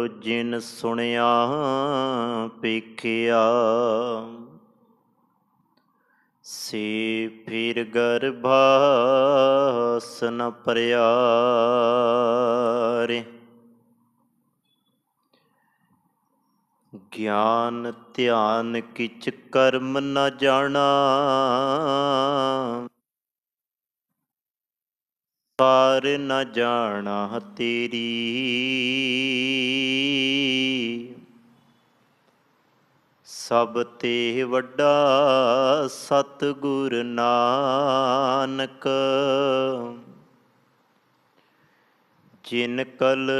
ਜਿਨ ਸੁਣਿਆ ਪੇਖਿਆ। ਸੇ ਫਿਰ ਗਰਭਾਸ ਨ ਪਰਿਆਰੇ। ਗਿਆਨ ਧਿਆਨ ਕਿਛ ਕਰਮ ਨ ਜਾਣਾ। ਪਾਰ ਨ ਜਾਣਾ ਤੇਰੀ। ਸਭ ਤੇ ਵੱਡਾ ਸਤਿਗੁਰ ਨਾਨਕ। ਜਿਨ ਕਲ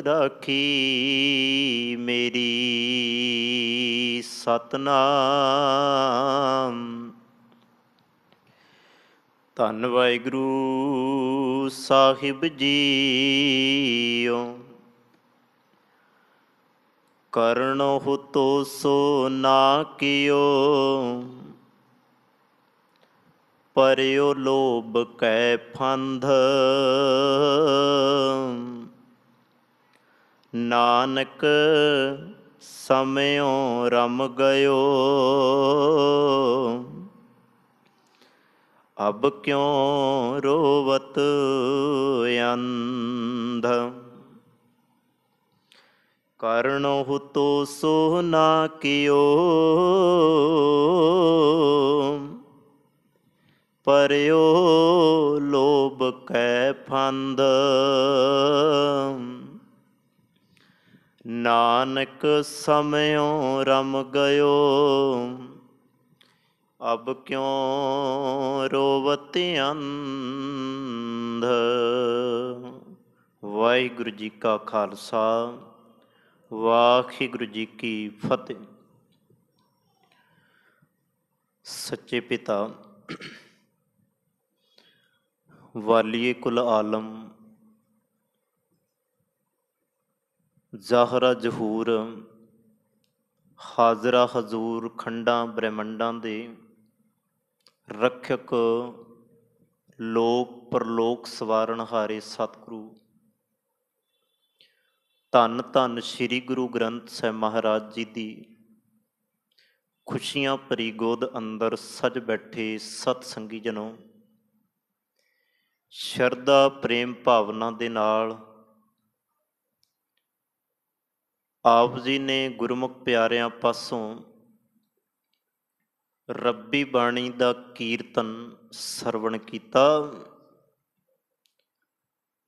ਰਾਖੀ ਮੇਰੀ ਸਤਿਨਾਮ। ਧੰਨ ਵਾਹਿਗੁਰੂ ਸਾਹਿਬ ਜੀਓ। ਕਰਨਹੁ ਤੋ ਸੋ ਨਾ ਕਿਓ। ਪਰਿਓ ਲੋਭ ਕੈ ਫੰਧ। ਨਾਨਕ ਸਮਿਓ ਰਮ ਗਇਓ। ਅਬ ਕਿਉ ਰੋਵਤ ਅੰਧ। ਕਰਨਹੁ ਤੋ ਸੋ ਨਾ ਕਿਓ। ਪਰਿਓ ਲੋਭ ਕੈ ਫੰਧ। ਨਾਨਕ ਸਮਿਓ ਰਮ ਗਇਓ। ਅਬ ਕਿਉ ਰੋਵਤ ਅੰਧ। ਵਾਹਿਗੁਰੂ ਜੀ ਕਾ ਖਾਲਸਾ ਵਾਹਿਗੁਰੂ ਜੀ ਕੀ ਫਤਿਹ। ਸੱਚੇ ਪਿਤਾ ਵਾਲੀਏ ਕੁਲ ਆਲਮ ਜ਼ਾਹਰਾ ਜ਼ਹੂਰ ਹਾਜ਼ਰਾ ਹਜ਼ੂਰ ਖੰਡਾਂ ਬ੍ਰਹਿਮੰਡਾਂ ਦੇ ਰੱਖਿਅਕ ਲੋਕ ਪਰਲੋਕ ਸਵਾਰਨਹਾਰੇ ਸਤਿਗੁਰੂ ਧੰਨ ਧੰਨ ਸ੍ਰੀ ਗੁਰੂ ਗ੍ਰੰਥ ਸਾਹਿਬ ਮਹਾਰਾਜ ਜੀ ਦੀ ਖੁਸ਼ੀਆਂ ਭਰੀ ਗੋਦ ਅੰਦਰ ਸਜ ਬੈਠੇ ਸਤ ਸੰਗੀ ਜਨੋ, ਸ਼ਰਧਾ ਪ੍ਰੇਮ ਭਾਵਨਾ ਦੇ ਨਾਲ ਆਪ ਜੀ ਨੇ ਗੁਰਮੁਖ ਪਿਆਰਿਆਂ ਪਾਸੋਂ ਰੱਬੀ ਬਾਣੀ ਦਾ ਕੀਰਤਨ ਸਰਵਣ ਕੀਤਾ।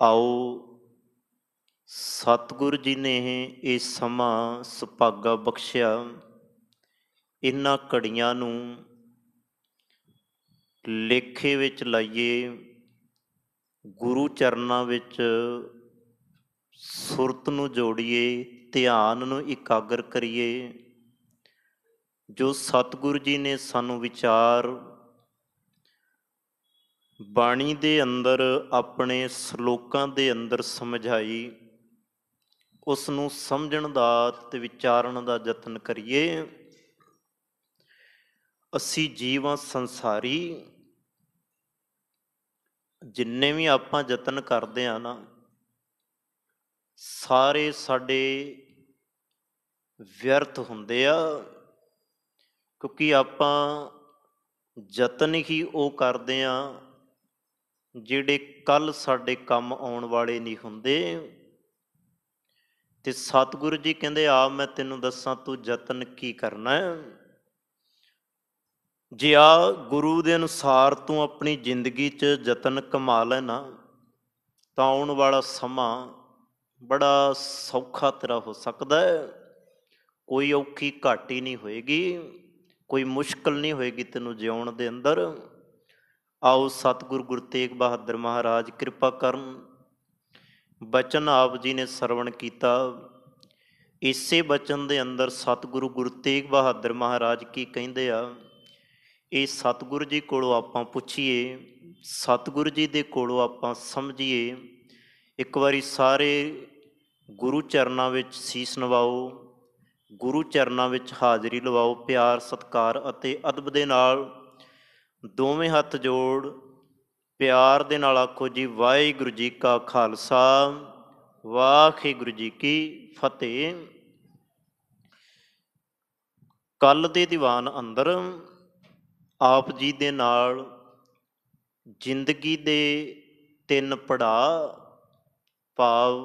ਆਓ ਸਤਿਗੁਰੂ ਜੀ ਨੇ ਇਹ ਸਮਾਂ ਸੁਭਾਗਾ ਬਖਸ਼ਿਆ, ਇਹਨਾਂ ਘੜੀਆਂ ਨੂੰ ਲੇਖੇ ਵਿੱਚ ਲਾਈਏ, ਗੁਰੂ ਚਰਨਾਂ ਵਿੱਚ ਸੁਰਤ ਨੂੰ ਜੋੜੀਏ, ਧਿਆਨ ਨੂੰ ਇਕਾਗਰ ਕਰੀਏ। ਜੋ ਸਤਿਗੁਰੂ ਜੀ ਨੇ ਸਾਨੂੰ ਵਿਚਾਰ ਬਾਣੀ ਦੇ ਅੰਦਰ ਆਪਣੇ ਸਲੋਕਾਂ ਦੇ ਅੰਦਰ ਸਮਝਾਈ, ਉਸ ਨੂੰ ਸਮਝਣ ਦਾ ਤੇ ਵਿਚਾਰਨ ਦਾ ਯਤਨ ਕਰੀਏ। ਅਸੀਂ ਜੀਵਾਂ ਸੰਸਾਰੀ, ਜਿੰਨੇ ਵੀ ਆਪਾਂ ਯਤਨ ਕਰਦੇ ਹਾਂ ਨਾ, ਸਾਰੇ ਸਾਡੇ ਵਿਅਰਥ ਹੁੰਦੇ ਆ, ਕਿਉਂਕਿ ਆਪਾਂ ਯਤਨ ਹੀ ਉਹ ਕਰਦੇ ਹਾਂ ਜਿਹੜੇ ਕੱਲ੍ਹ ਸਾਡੇ ਕੰਮ ਆਉਣ ਵਾਲੇ ਨਹੀਂ ਹੁੰਦੇ। ਤੇ ਸਤਿਗੁਰੂ ਜੀ ਕਹਿੰਦੇ ਆ ਮੈਂ ਤੈਨੂੰ ਦੱਸਾਂ ਤੂੰ ਯਤਨ ਕੀ ਕਰਨਾ ਹੈ। ਜੇ ਆ ਗੁਰੂ ਦੇ ਅਨੁਸਾਰ ਤੂੰ ਆਪਣੀ ਜ਼ਿੰਦਗੀ 'ਚ ਯਤਨ ਕਮਾ ਲੈਣਾ ਤਾਂ ਆਉਣ ਵਾਲਾ ਸਮਾਂ ਬੜਾ ਸੌਖਾ ਤੇਰਾ ਹੋ ਸਕਦਾ ਹੈ। ਕੋਈ ਔਖੀ ਘਾਟੀ ਨਹੀਂ ਹੋਏਗੀ, ਕੋਈ ਮੁਸ਼ਕਿਲ ਨਹੀਂ ਹੋਏਗੀ ਤੈਨੂੰ ਜਿਉਣ ਦੇ ਅੰਦਰ। ਆਓ ਸਤਿਗੁਰੂ ਗੁਰੂ ਤੇਗ ਬਹਾਦਰ ਮਹਾਰਾਜ ਕਿਰਪਾ ਕਰਨ। ਬਚਨ ਆਪ ਜੀ ਨੇ ਸਰਵਣ ਕੀਤਾ, ਇਸੇ ਬਚਨ ਦੇ ਅੰਦਰ ਸਤਿਗੁਰੂ ਗੁਰੂ ਤੇਗ ਬਹਾਦਰ ਮਹਾਰਾਜ ਕੀ ਕਹਿੰਦੇ ਆ, ਇਹ ਸਤਿਗੁਰੂ ਜੀ ਕੋਲੋਂ ਆਪਾਂ ਪੁੱਛੀਏ, ਸਤਿਗੁਰੂ ਜੀ ਦੇ ਕੋਲੋਂ ਆਪਾਂ ਸਮਝੀਏ। ਇੱਕ ਵਾਰੀ ਸਾਰੇ ਗੁਰੂ ਚਰਨਾਂ ਵਿੱਚ ਸੀਸ ਨਵਾਓ, ਗੁਰੂ ਚਰਨਾਂ ਵਿੱਚ ਹਾਜ਼ਰੀ ਲਵਾਓ, ਪਿਆਰ ਸਤਿਕਾਰ ਅਤੇ ਅਦਬ ਦੇ ਨਾਲ ਦੋਵੇਂ ਹੱਥ ਜੋੜ ਪਿਆਰ ਦੇ ਨਾਲ ਆਖੋ ਜੀ ਵਾਹਿਗੁਰੂ ਜੀ ਕਾ ਖਾਲਸਾ ਵਾਹਿਗੁਰੂ ਜੀ ਕੀ ਫਤਿਹ। ਕੱਲ ਦੇ ਦੀਵਾਨ ਅੰਦਰ ਆਪ ਜੀ ਦੇ ਨਾਲ ਜ਼ਿੰਦਗੀ ਦੇ 3 ਪੜਾਅ ਭਾਵ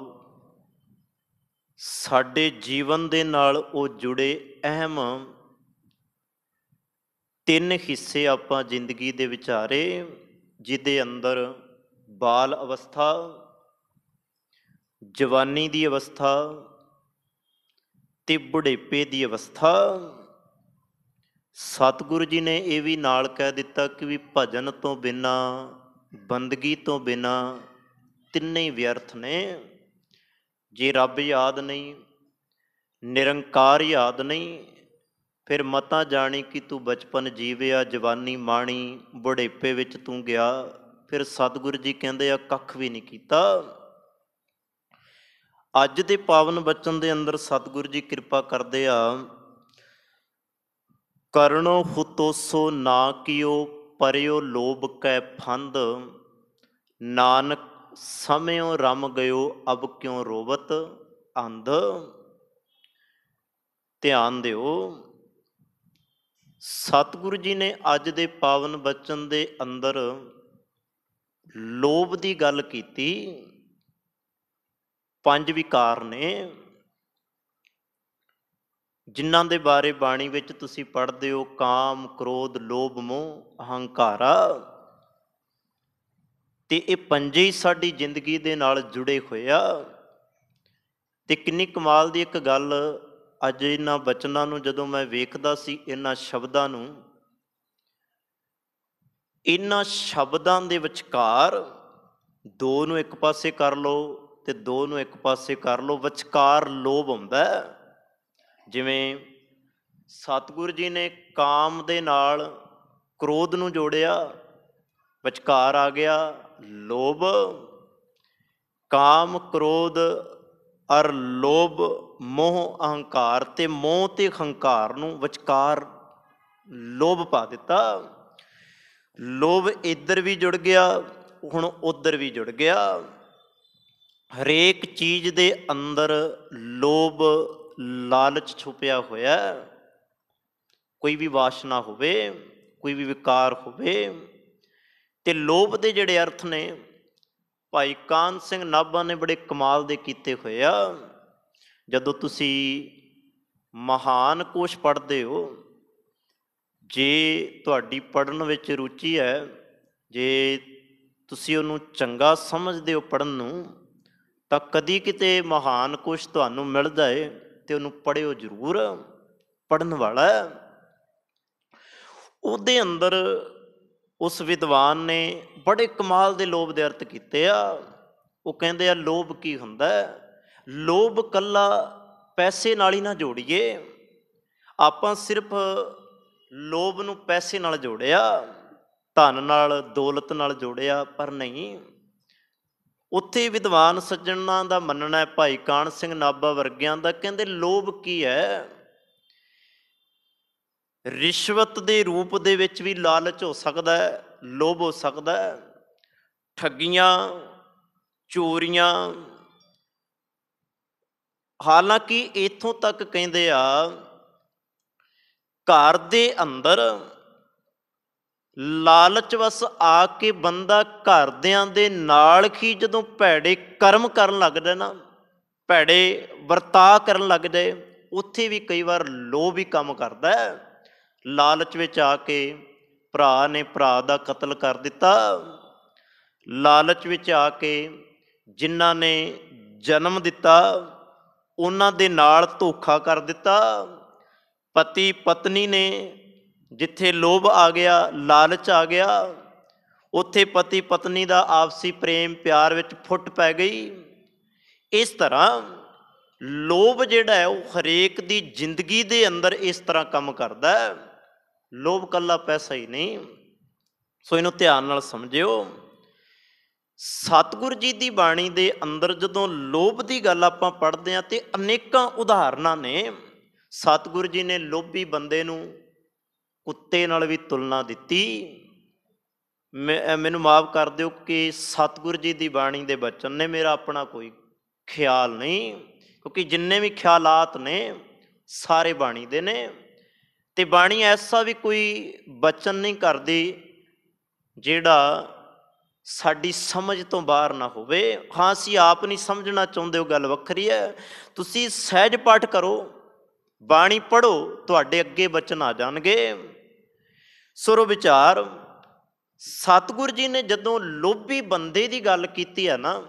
ਸਾਡੇ ਜੀਵਨ ਦੇ ਨਾਲ ਉਹ ਜੁੜੇ ਅਹਿਮ 3 ਹਿੱਸੇ ਆਪਾਂ ਜ਼ਿੰਦਗੀ ਦੇ ਵਿਚਾਰੇ, ਜਿਹਦੇ ਅੰਦਰ ਬਾਲ ਅਵਸਥਾ, ਜਵਾਨੀ ਦੀ ਅਵਸਥਾ ਤੇ ਬੁਢੇਪੇ ਦੀ ਅਵਸਥਾ। ਸਤਿਗੁਰੂ ਜੀ ਨੇ ਇਹ ਵੀ ਨਾਲ ਕਹਿ ਦਿੱਤਾ ਕਿ ਵੀ ਭਜਨ ਤੋਂ ਬਿਨਾਂ, ਬੰਦਗੀ ਤੋਂ ਬਿਨਾਂ ਤਿੰਨੇ ਹੀ ਵਿਅਰਥ ਨੇ। ਜੇ ਰੱਬ ਯਾਦ ਨਹੀਂ, ਨਿਰੰਕਾਰ ਯਾਦ ਨਹੀਂ, ਫਿਰ ਮਤਾ ਜਾਣੀ ਕਿ ਤੂੰ ਬਚਪਨ ਜੀਵਿਆ, ਜਵਾਨੀ ਮਾਣੀ, ਬੁਢੇਪੇ ਵਿੱਚ ਤੂੰ ਗਿਆ, ਫਿਰ ਸਤਿਗੁਰੂ ਜੀ ਕਹਿੰਦੇ ਆ ਕੱਖ ਵੀ ਨਹੀਂ ਕੀਤਾ। ਅੱਜ ਦੇ ਪਾਵਨ ਬਚਨ ਦੇ ਅੰਦਰ ਸਤਿਗੁਰੂ ਜੀ ਕਿਰਪਾ ਕਰਦੇ ਆ, ਕਰਨੋ ਹੁਤੋਸੋ ਨਾ ਕੀਓ ਪਰਿਓ ਲੋਭ ਕੈ ਫੰਦ, ਨਾਨਕ ਸਮਿਓ ਰਮ ਗਇਓ ਅਬ ਕਿਉਂ ਰੋਵਤ ਅੰਧ। ਧਿਆਨ ਦਿਓ, ਸਤਿਗੁਰੂ ਜੀ ਨੇ ਅੱਜ ਦੇ ਪਾਵਨ ਬਚਨ ਦੇ ਅੰਦਰ ਲੋਭ ਦੀ ਗੱਲ ਕੀਤੀ। 5 ਵਿਕਾਰ ਨੇ ਜਿਨ੍ਹਾਂ ਦੇ ਬਾਰੇ ਬਾਣੀ ਵਿੱਚ ਤੁਸੀਂ ਪੜ੍ਹਦੇ ਹੋ, ਕਾਮ, ਕ੍ਰੋਧ, ਲੋਭ, ਮੋਹ, ਅਹੰਕਾਰਾ। ਤੇ ਇਹ 5 ਹੀ ਸਾਡੀ ਜ਼ਿੰਦਗੀ ਦੇ ਨਾਲ ਜੁੜੇ ਹੋਏ ਆ। ਤੇ ਕਿੰਨੀ ਕਮਾਲ ਦੀ ਇੱਕ ਗੱਲ, ਅੱਜ ਇਹਨਾਂ ਬਚਨਾਂ ਨੂੰ ਜਦੋਂ ਮੈਂ ਵੇਖਦਾ ਸੀ, ਇਹਨਾਂ ਸ਼ਬਦਾਂ ਨੂੰ, ਇਹਨਾਂ ਸ਼ਬਦਾਂ ਦੇ ਵਿਚਕਾਰ 2 ਨੂੰ ਇੱਕ ਪਾਸੇ ਕਰ ਲਓ ਤੇ 2 ਨੂੰ ਇੱਕ ਪਾਸੇ ਕਰ ਲਓ, ਵਿਚਕਾਰ ਲੋਭ ਹੁੰਦਾ। ਜਿਵੇਂ ਸਤਿਗੁਰੂ ਜੀ ਨੇ ਕਾਮ ਦੇ ਨਾਲ ਕ੍ਰੋਧ ਨੂੰ ਜੋੜਿਆ, ਵਿਚਕਾਰ ਆ ਗਿਆ ਲੋਭ। ਕਾਮ, ਕ੍ਰੋਧ ਅਰ ਲੋਭ, ਮੋਹ, ਅਹੰਕਾਰ, ਤੇ ਮੋਹ ਤੇ ਅਹੰਕਾਰ ਨੂੰ ਵਿਚਕਾਰ ਲੋਭ ਪਾ ਦਿੱਤਾ। ਲੋਭ ਇੱਧਰ ਵੀ ਜੁੜ ਗਿਆ, ਹੁਣ ਉੱਧਰ ਵੀ ਜੁੜ ਗਿਆ। ਹਰੇਕ ਚੀਜ਼ ਦੇ ਅੰਦਰ ਲੋਭ, ਲਾਲਚ ਛੁਪਿਆ ਹੋਇਆ। ਕੋਈ ਵੀ ਵਾਸ਼ਨਾ ਹੋਵੇ, ਕੋਈ ਵੀ ਵਿਕਾਰ ਹੋਵੇ। ਤੇ ਲੋਭ ਦੇ ਜਿਹੜੇ ਅਰਥ ਨੇ, ਭਾਈ ਕਾਨ੍ਹ ਸਿੰਘ ਨਾਭਾ ਨੇ ਬੜੇ ਕਮਾਲ ਦੇ ਕੀਤੇ ਹੋਏ ਆ। ਜਦੋਂ ਤੁਸੀਂ ਮਹਾਨ ਕੋਸ਼ ਪੜ੍ਹਦੇ ਹੋ, ਜੇ ਤੁਹਾਡੀ ਪੜ੍ਹਨ ਵਿੱਚ ਰੁਚੀ ਹੈ, ਜੇ ਤੁਸੀਂ ਉਹਨੂੰ ਚੰਗਾ ਸਮਝਦੇ ਹੋ ਪੜ੍ਹਨ ਨੂੰ, ਤਾਂ ਕਦੀ ਕਿਤੇ ਮਹਾਨ ਕੋਸ਼ ਤੁਹਾਨੂੰ ਮਿਲ ਜਾਏ ਤੇ ਉਹਨੂੰ ਪੜ੍ਹਿਓ ਜ਼ਰੂਰ। ਪੜ੍ਹਨ ਵਾਲਾ ਉਹਦੇ ਅੰਦਰ ਉਸ ਵਿਦਵਾਨ ਨੇ ਬੜੇ ਕਮਾਲ ਦੇ ਲੋਭ ਦੇ ਅਰਥ ਕੀਤੇ ਆ। ਉਹ ਕਹਿੰਦੇ ਆ ਲੋਭ ਕੀ ਹੁੰਦਾ? ਲੋਭ ਕੱਲਾ ਪੈਸੇ ਨਾਲ ਹੀ ਨਾ ਜੋੜੀਏ। ਆਪਾਂ ਸਿਰਫ ਲੋਭ ਨੂੰ ਪੈਸੇ ਨਾਲ ਜੋੜਿਆ, ਧਨ ਨਾਲ, ਦੌਲਤ ਨਾਲ ਜੋੜਿਆ, ਪਰ ਨਹੀਂ। ਉੱਥੇ ਵਿਦਵਾਨ ਸੱਜਣਾਂ ਦਾ ਮੰਨਣਾ ਹੈ, ਭਾਈ ਕਾਨ੍ਹ ਸਿੰਘ ਨਾਭਾ ਵਰਗਿਆਂ ਦਾ, ਕਹਿੰਦੇ ਲੋਭ ਕੀ ਹੈ? ਰਿਸ਼ਵਤ ਦੇ ਰੂਪ ਦੇ ਵਿੱਚ ਵੀ ਲਾਲਚ ਹੋ ਸਕਦਾ ਹੈ, ਲੋਭ ਹੋ ਸਕਦਾ ਹੈ। ਠੱਗੀਆਂ, ਚੋਰੀਆਂ, ਹਾਲਾਂਕਿ ਇੱਥੋਂ ਤੱਕ ਕਹਿੰਦੇ ਆ, ਘਰ ਦੇ ਅੰਦਰ ਲਾਲਚ ਵਸ ਆ ਕੇ ਬੰਦਾ ਘਰਦਿਆਂ ਦੇ ਨਾਲ ਹੀ ਜਦੋਂ ਭੈੜੇ ਕਰਮ ਕਰਨ ਲੱਗਦਾ ਨਾ, ਭੈੜੇ ਵਰਤਾਅ ਕਰਨ ਲੱਗ ਜਾਏ, ਉੱਥੇ ਵੀ ਕਈ ਵਾਰ ਲੋਭ ਹੀ ਕੰਮ ਕਰਦਾ। ਲਾਲਚ ਵਿੱਚ ਆ ਕੇ ਭਰਾ ਨੇ ਭਰਾ ਦਾ ਕਤਲ ਕਰ ਦਿੱਤਾ। ਲਾਲਚ ਵਿੱਚ ਆ ਕੇ ਜਿਨ੍ਹਾਂ ਨੇ ਜਨਮ ਦਿੱਤਾ ਉਹਨਾਂ ਦੇ ਨਾਲ ਧੋਖਾ ਕਰ ਦਿੱਤਾ। ਪਤੀ ਪਤਨੀ ਨੇ, ਜਿੱਥੇ ਲੋਭ ਆ ਗਿਆ, ਲਾਲਚ ਆ ਗਿਆ, ਉੱਥੇ ਪਤੀ ਪਤਨੀ ਦਾ ਆਪਸੀ ਪ੍ਰੇਮ ਪਿਆਰ ਵਿੱਚ ਫੁੱਟ ਪੈ ਗਈ। ਇਸ ਤਰ੍ਹਾਂ ਲੋਭ ਜਿਹੜਾ ਹੈ ਉਹ ਹਰੇਕ ਦੀ ਜ਼ਿੰਦਗੀ ਦੇ ਅੰਦਰ ਇਸ ਤਰ੍ਹਾਂ ਕੰਮ ਕਰਦਾ। ਲੋਭ ਕੱਲਾ ਪੈਸਾ ਹੀ ਨਹੀਂ, ਸੋ ਇਹਨੂੰ ਧਿਆਨ ਨਾਲ ਸਮਝਿਓ। ਸਤਿਗੁਰੂ ਜੀ ਦੀ ਬਾਣੀ ਦੇ ਅੰਦਰ ਜਦੋਂ ਲੋਭ ਦੀ ਗੱਲ ਆਪਾਂ ਪੜ੍ਹਦੇ ਹਾਂ, ਤੇ ਅਨੇਕਾਂ ਉਦਾਹਰਨਾਂ ਨੇ। ਸਤਿਗੁਰੂ ਜੀ ਨੇ ਲੋਭੀ ਬੰਦੇ ਨੂੰ ਕੁੱਤੇ ਨਾਲ ਵੀ ਤੁਲਨਾ ਦਿੱਤੀ। ਮੈਨੂੰ ਮਾਫ ਕਰ ਦਿਓ ਕਿ ਸਤਿਗੁਰੂ ਜੀ ਦੀ ਬਾਣੀ ਦੇ ਬਚਨ ਨੇ, ਮੇਰਾ ਆਪਣਾ ਕੋਈ ਖਿਆਲ ਨਹੀਂ, ਕਿਉਂਕਿ ਜਿੰਨੇ ਵੀ ਖਿਆਲਾਤ ਨੇ ਸਾਰੇ ਬਾਣੀ ਦੇ ਨੇ। ਤੇ ਬਾਣੀ ਐਸਾ ਵੀ ਕੋਈ ਬਚਨ ਨਹੀਂ ਕਰਦੀ ਜਿਹੜਾ ਸਾਡੀ ਸਮਝ ਤੋਂ ਬਾਹਰ ਨਾ ਹੋਵੇ। ਹਾਂ, ਅਸੀਂ ਆਪ ਨਹੀਂ ਸਮਝਣਾ ਚਾਹੁੰਦੇ, ਉਹ ਗੱਲ ਵੱਖਰੀ ਹੈ। ਤੁਸੀਂ ਸਹਿਜ ਪਾਠ ਕਰੋ, ਬਾਣੀ ਪੜ੍ਹੋ, ਤੁਹਾਡੇ ਅੱਗੇ ਬਚਨ ਆ ਜਾਣਗੇ। ਸੁਰ ਵਿਚਾਰ ਸਤਿਗੁਰ ਜੀ ਨੇ ਜਦੋਂ ਲੋਭੀ ਬੰਦੇ ਦੀ ਗੱਲ ਕੀਤੀ ਹੈ ਨਾ,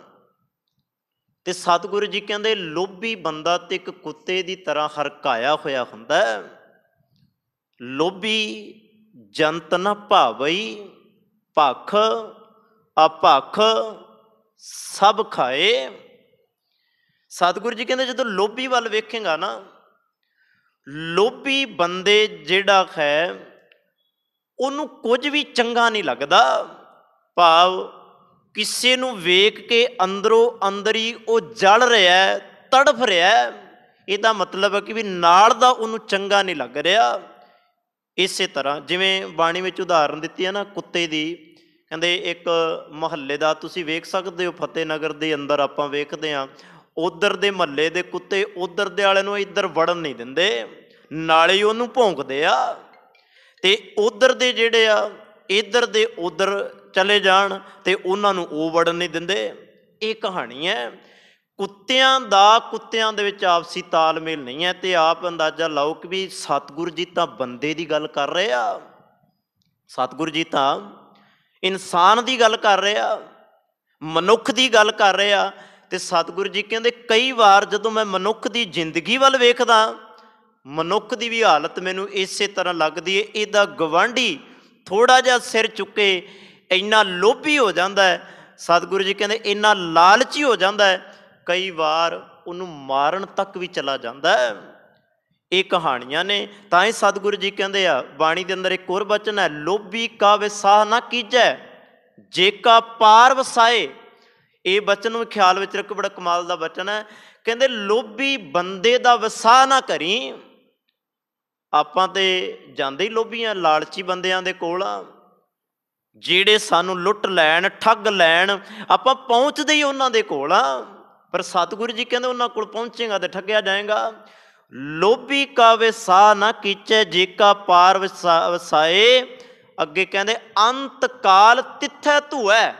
ਤੇ ਸਤਿਗੁਰੂ ਜੀ ਕਹਿੰਦੇ ਲੋਭੀ ਬੰਦਾ ਤੇ ਇੱਕ ਕੁੱਤੇ ਦੀ ਤਰ੍ਹਾਂ ਹਰਕਾਇਆ ਹੋਇਆ ਹੁੰਦਾ। ਲੋਭੀ ਜੰਤ ਨ ਭਾਵਈ, ਭਖ ਅਭਖ ਸਭ ਖਾਏ। ਸਤਿਗੁਰੂ ਜੀ ਕਹਿੰਦੇ ਜਦੋਂ ਲੋਭੀ ਵੱਲ ਵੇਖੇਗਾ ਨਾ, ਲੋਭੀ ਬੰਦੇ ਜਿਹੜਾ ਹੈ ਉਹਨੂੰ ਕੁਝ ਵੀ ਚੰਗਾ ਨਹੀਂ ਲੱਗਦਾ। ਭਾਵ ਕਿਸੇ ਨੂੰ ਵੇਖ ਕੇ ਅੰਦਰੋਂ ਅੰਦਰ ਹੀ ਉਹ ਜਲ ਰਿਹਾ, ਤੜਫ ਰਿਹਾ। ਇਹਦਾ ਮਤਲਬ ਹੈ ਕਿ ਵੀ ਨਾਲ ਦਾ ਉਹਨੂੰ ਚੰਗਾ ਨਹੀਂ ਲੱਗ ਰਿਹਾ। ਇਸੇ ਤਰ੍ਹਾਂ ਜਿਵੇਂ ਬਾਣੀ ਵਿੱਚ ਉਦਾਹਰਨ ਦਿੱਤੀ ਹੈ ਨਾ ਕੁੱਤੇ ਦੀ, ਕਹਿੰਦੇ ਇੱਕ ਮੁਹੱਲੇ ਦਾ ਤੁਸੀਂ ਵੇਖ ਸਕਦੇ ਹੋ, ਫਤਿਹ ਨਗਰ ਦੇ ਅੰਦਰ ਆਪਾਂ ਵੇਖਦੇ ਹਾਂ, ਉਧਰ ਦੇ ਮੁਹੱਲੇ ਦੇ ਕੁੱਤੇ ਉਧਰ ਦੇ ਵਾਲੇ ਨੂੰ ਇੱਧਰ ਵੜਨ ਨਹੀਂ ਦਿੰਦੇ, ਨਾਲੇ ਉਹਨੂੰ ਭੌਂਕਦੇ ਆ। ਤੇ ਉਧਰ ਦੇ ਜਿਹੜੇ ਆ ਇੱਧਰ ਦੇ ਉਧਰ ਚਲੇ ਜਾਣ ਤੇ ਉਹਨਾਂ ਨੂੰ ਉਹ ਵੜਨ ਨਹੀਂ ਦਿੰਦੇ। ਇਹ ਕਹਾਣੀ ਹੈ ਕੁੱਤਿਆਂ ਦਾ, ਕੁੱਤਿਆਂ ਦੇ ਵਿੱਚ ਆਪਸੀ ਤਾਲਮੇਲ ਨਹੀਂ ਹੈ। ਤੇ ਆਪ ਅੰਦਾਜ਼ਾ ਲਾਓ ਕਿ ਵੀ ਸਤਿਗੁਰੂ ਜੀ ਤਾਂ ਬੰਦੇ ਦੀ ਗੱਲ ਕਰ ਰਹੇ ਆ, ਸਤਿਗੁਰੂ ਜੀ ਤਾਂ ਇਨਸਾਨ ਦੀ ਗੱਲ ਕਰ ਰਹੇ ਆ, ਮਨੁੱਖ ਦੀ ਗੱਲ ਕਰ ਰਹੇ ਆ। ਤੇ ਸਤਿਗੁਰੂ ਜੀ ਕਹਿੰਦੇ ਕਈ ਵਾਰ ਜਦੋਂ ਮੈਂ ਮਨੁੱਖ ਦੀ ਜ਼ਿੰਦਗੀ ਵੱਲ ਵੇਖਦਾ, ਮਨੁੱਖ ਦੀ ਵੀ ਹਾਲਤ ਮੈਨੂੰ ਇਸੇ ਤਰ੍ਹਾਂ ਲੱਗਦੀ ਹੈ। ਇਹਦਾ ਗਵਾਂਢੀ ਥੋੜ੍ਹਾ ਜਿਹਾ ਸਿਰ ਚੁੱਕੇ ਇੰਨਾ ਲੋਭੀ ਹੋ ਜਾਂਦਾ ਹੈ, ਸਤਿਗੁਰੂ ਜੀ ਕਹਿੰਦੇ ਇੰਨਾ ਲਾਲਚੀ ਹੋ ਜਾਂਦਾ ਹੈ, ਕਈ ਵਾਰ ਉਹਨੂੰ ਮਾਰਨ ਤੱਕ ਵੀ ਚਲਾ ਜਾਂਦਾ ਹੈ। ਇਹ ਕਹਾਣੀਆਂ ਨੇ। ਤਾਂ ਹੀ ਸਤਿਗੁਰੂ ਜੀ ਕਹਿੰਦੇ ਆ ਬਾਣੀ ਦੇ ਅੰਦਰ ਇੱਕ ਹੋਰ ਬਚਨ ਹੈ, ਲੋਭੀ ਕਾ ਵਿਸਾਹ ਨਾ ਕੀਜੈ ਜੇ ਕਾ ਪਾਰ ਵਸਾਏ। ਇਹ ਬਚਨ ਨੂੰ ਖਿਆਲ ਵਿੱਚ ਰੱਖੋ, ਬੜਾ ਕਮਾਲ ਦਾ ਬਚਨ ਹੈ। ਕਹਿੰਦੇ ਲੋਭੀ ਬੰਦੇ ਦਾ ਵਿਸਾਹ ਨਾ ਕਰੀ। ਆਪਾਂ ਤੇ ਜਾਂਦੇ ਹੀ ਲੋਭੀ ਆ, ਲਾਲਚੀ ਬੰਦਿਆਂ ਦੇ ਕੋਲ ਆ, ਜਿਹੜੇ ਸਾਨੂੰ ਲੁੱਟ ਲੈਣ, ਠੱਗ ਲੈਣ, ਆਪਾਂ ਪਹੁੰਚਦੇ ਹੀ ਉਹਨਾਂ ਦੇ ਕੋਲ ਆ। ਪਰ ਸਤਿਗੁਰੂ ਜੀ ਕਹਿੰਦੇ ਉਹਨਾਂ ਕੋਲ ਪਹੁੰਚੇਗਾ ਤੇ ਠੱਗਿਆ ਜਾਏਗਾ। ਲੋਭੀ ਕਾ ਵਿਸਾਹ ਨਾ ਕੀਚੈ ਜੇ ਕਾ ਪਾਰ ਵਸਾਏ। ਅੱਗੇ ਕਹਿੰਦੇ ਅੰਤ ਕਾਲ ਤਿੱਥੈ ਧੂਐ।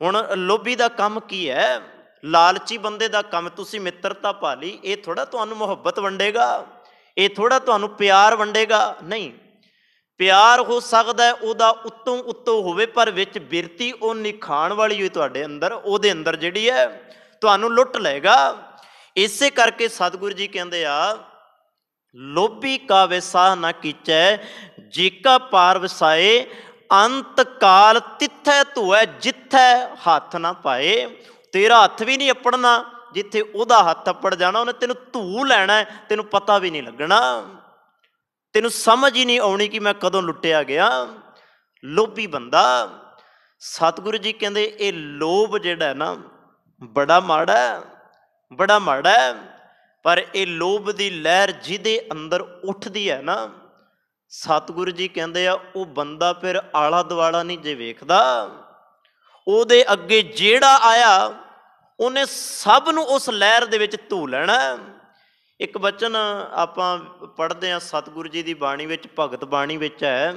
ਹੁਣ ਲੋਭੀ ਦਾ ਕੰਮ ਕੀ ਹੈ? ਲਾਲਚੀ ਬੰਦੇ ਦਾ ਕੰਮ, ਤੁਸੀਂ ਮਿੱਤਰਤਾ ਭਾਲੀ, ਇਹ ਥੋੜ੍ਹਾ ਤੁਹਾਨੂੰ ਮੁਹੱਬਤ ਵੰਡੇਗਾ, ਇਹ ਥੋੜ੍ਹਾ ਤੁਹਾਨੂੰ ਪਿਆਰ ਵੰਡੇਗਾ। ਨਹੀਂ, ਪਿਆਰ ਹੋ ਸਕਦਾ ਉਹਦਾ ਉੱਤੋਂ ਉੱਤੋਂ ਹੋਵੇ, ਪਰ ਵਿੱਚ ਬਿਰਤੀ ਉਹ ਨਿਖਾਣ ਵਾਲੀ ਹੋਈ ਤੁਹਾਡੇ ਅੰਦਰ, ਉਹਦੇ ਅੰਦਰ ਜਿਹੜੀ ਹੈ ਤੁਹਾਨੂੰ ਲੁੱਟ ਲਏਗਾ। ਇਸੇ ਕਰਕੇ ਸਤਿਗੁਰੂ ਜੀ ਕਹਿੰਦੇ ਆ ਲੋਭੀ ਕਾ ਵਿਸਾਹ ਨਾ ਕੀਚੈ ਜੇ ਕਾ ਪਾਰ ਵਸਾਏ। ਅੰਤ ਕਾਲ ਤਿੱਥੈ ਧੂਐ ਜਿੱਥੈ ਹੱਥ ਨਾ ਪਾਏ। ਤੇਰਾ ਹੱਥ ਵੀ ਨਹੀਂ ਅੱਪੜਨਾ, ਜਿੱਥੇ ਉਹਦਾ ਹੱਥ ਅੱਪੜ ਜਾਣਾ ਉਹਨੇ ਤੈਨੂੰ ਧੂ ਲੈਣਾ, ਤੈਨੂੰ ਪਤਾ ਵੀ ਨਹੀਂ ਲੱਗਣਾ, ਤੈਨੂੰ ਸਮਝ ਹੀ ਨਹੀਂ ਆਉਣੀ ਕਿ ਮੈਂ ਕਦੋਂ ਲੁੱਟਿਆ ਗਿਆ। ਲੋਭੀ ਬੰਦਾ। ਸਤਿਗੁਰੂ ਜੀ ਕਹਿੰਦੇ ਇਹ ਲੋਭ ਜਿਹੜਾ ਨਾ ਬੜਾ ਮਾੜਾ, ਬੜਾ ਮਾੜਾ। ਪਰ ਇਹ ਲੋਭ ਦੀ ਲਹਿਰ ਜਿਹਦੇ ਅੰਦਰ ਉੱਠਦੀ ਹੈ ਨਾ, ਸਤਿਗੁਰੂ ਜੀ ਕਹਿੰਦੇ ਆ ਉਹ ਬੰਦਾ ਫਿਰ ਆਲਾ ਦੁਆਲਾ ਨਹੀਂ ਜੇ ਵੇਖਦਾ, ਉਹਦੇ ਅੱਗੇ ਜਿਹੜਾ ਆਇਆ ਉਹਨੇ ਸਭ ਨੂੰ ਉਸ ਲਹਿਰ ਦੇ ਵਿੱਚ ਧੂ ਲੈਣਾ। ਇੱਕ ਬਚਨ ਆਪਾਂ ਪੜ੍ਹਦੇ ਹਾਂ ਸਤਿਗੁਰੂ ਜੀ ਦੀ ਬਾਣੀ ਵਿੱਚ, ਭਗਤ ਬਾਣੀ ਵਿੱਚ ਹੈ।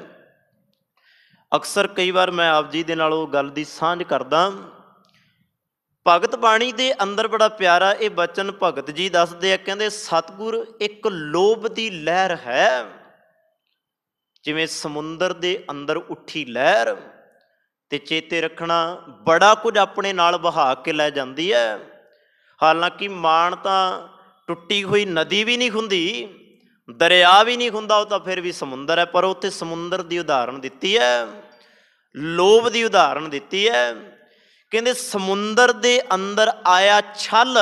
ਅਕਸਰ ਕਈ ਵਾਰ ਮੈਂ ਆਪ ਜੀ ਦੇ ਨਾਲ ਉਹ ਗੱਲ ਦੀ ਸਾਂਝ ਕਰਦਾ। ਭਗਤ ਬਾਣੀ ਦੇ ਅੰਦਰ ਬੜਾ ਪਿਆਰਾ ਇਹ ਬਚਨ ਭਗਤ ਜੀ ਦੱਸਦੇ ਆ, ਕਹਿੰਦੇ ਸਤਿਗੁਰ ਇੱਕ ਲੋਭ ਦੀ ਲਹਿਰ ਹੈ, ਜਿਵੇਂ ਸਮੁੰਦਰ ਦੇ ਅੰਦਰ ਉੱਠੀ ਲਹਿਰ। ਤੇ ਚੇਤੇ ਰੱਖਣਾ ਬੜਾ ਕੁਝ ਆਪਣੇ ਨਾਲ ਵਹਾ ਕੇ ਲੈ ਜਾਂਦੀ ਹੈ। ਹਾਲਾਂਕਿ ਮਾਣ ਤਾਂ ਟੁੱਟੀ ਹੋਈ ਨਦੀ ਵੀ ਨਹੀਂ ਹੁੰਦੀ, ਦਰਿਆ ਵੀ ਨਹੀਂ ਹੁੰਦਾ, ਉਹ ਤਾਂ ਫਿਰ ਵੀ ਸਮੁੰਦਰ ਹੈ। ਪਰ ਉੱਥੇ ਸਮੁੰਦਰ ਦੀ ਉਦਾਹਰਣ ਦਿੱਤੀ ਹੈ, ਲੋਭ ਦੀ ਉਦਾਹਰਣ ਦਿੱਤੀ ਹੈ। ਕਹਿੰਦੇ ਸਮੁੰਦਰ ਦੇ ਅੰਦਰ ਆਇਆ ਛਲ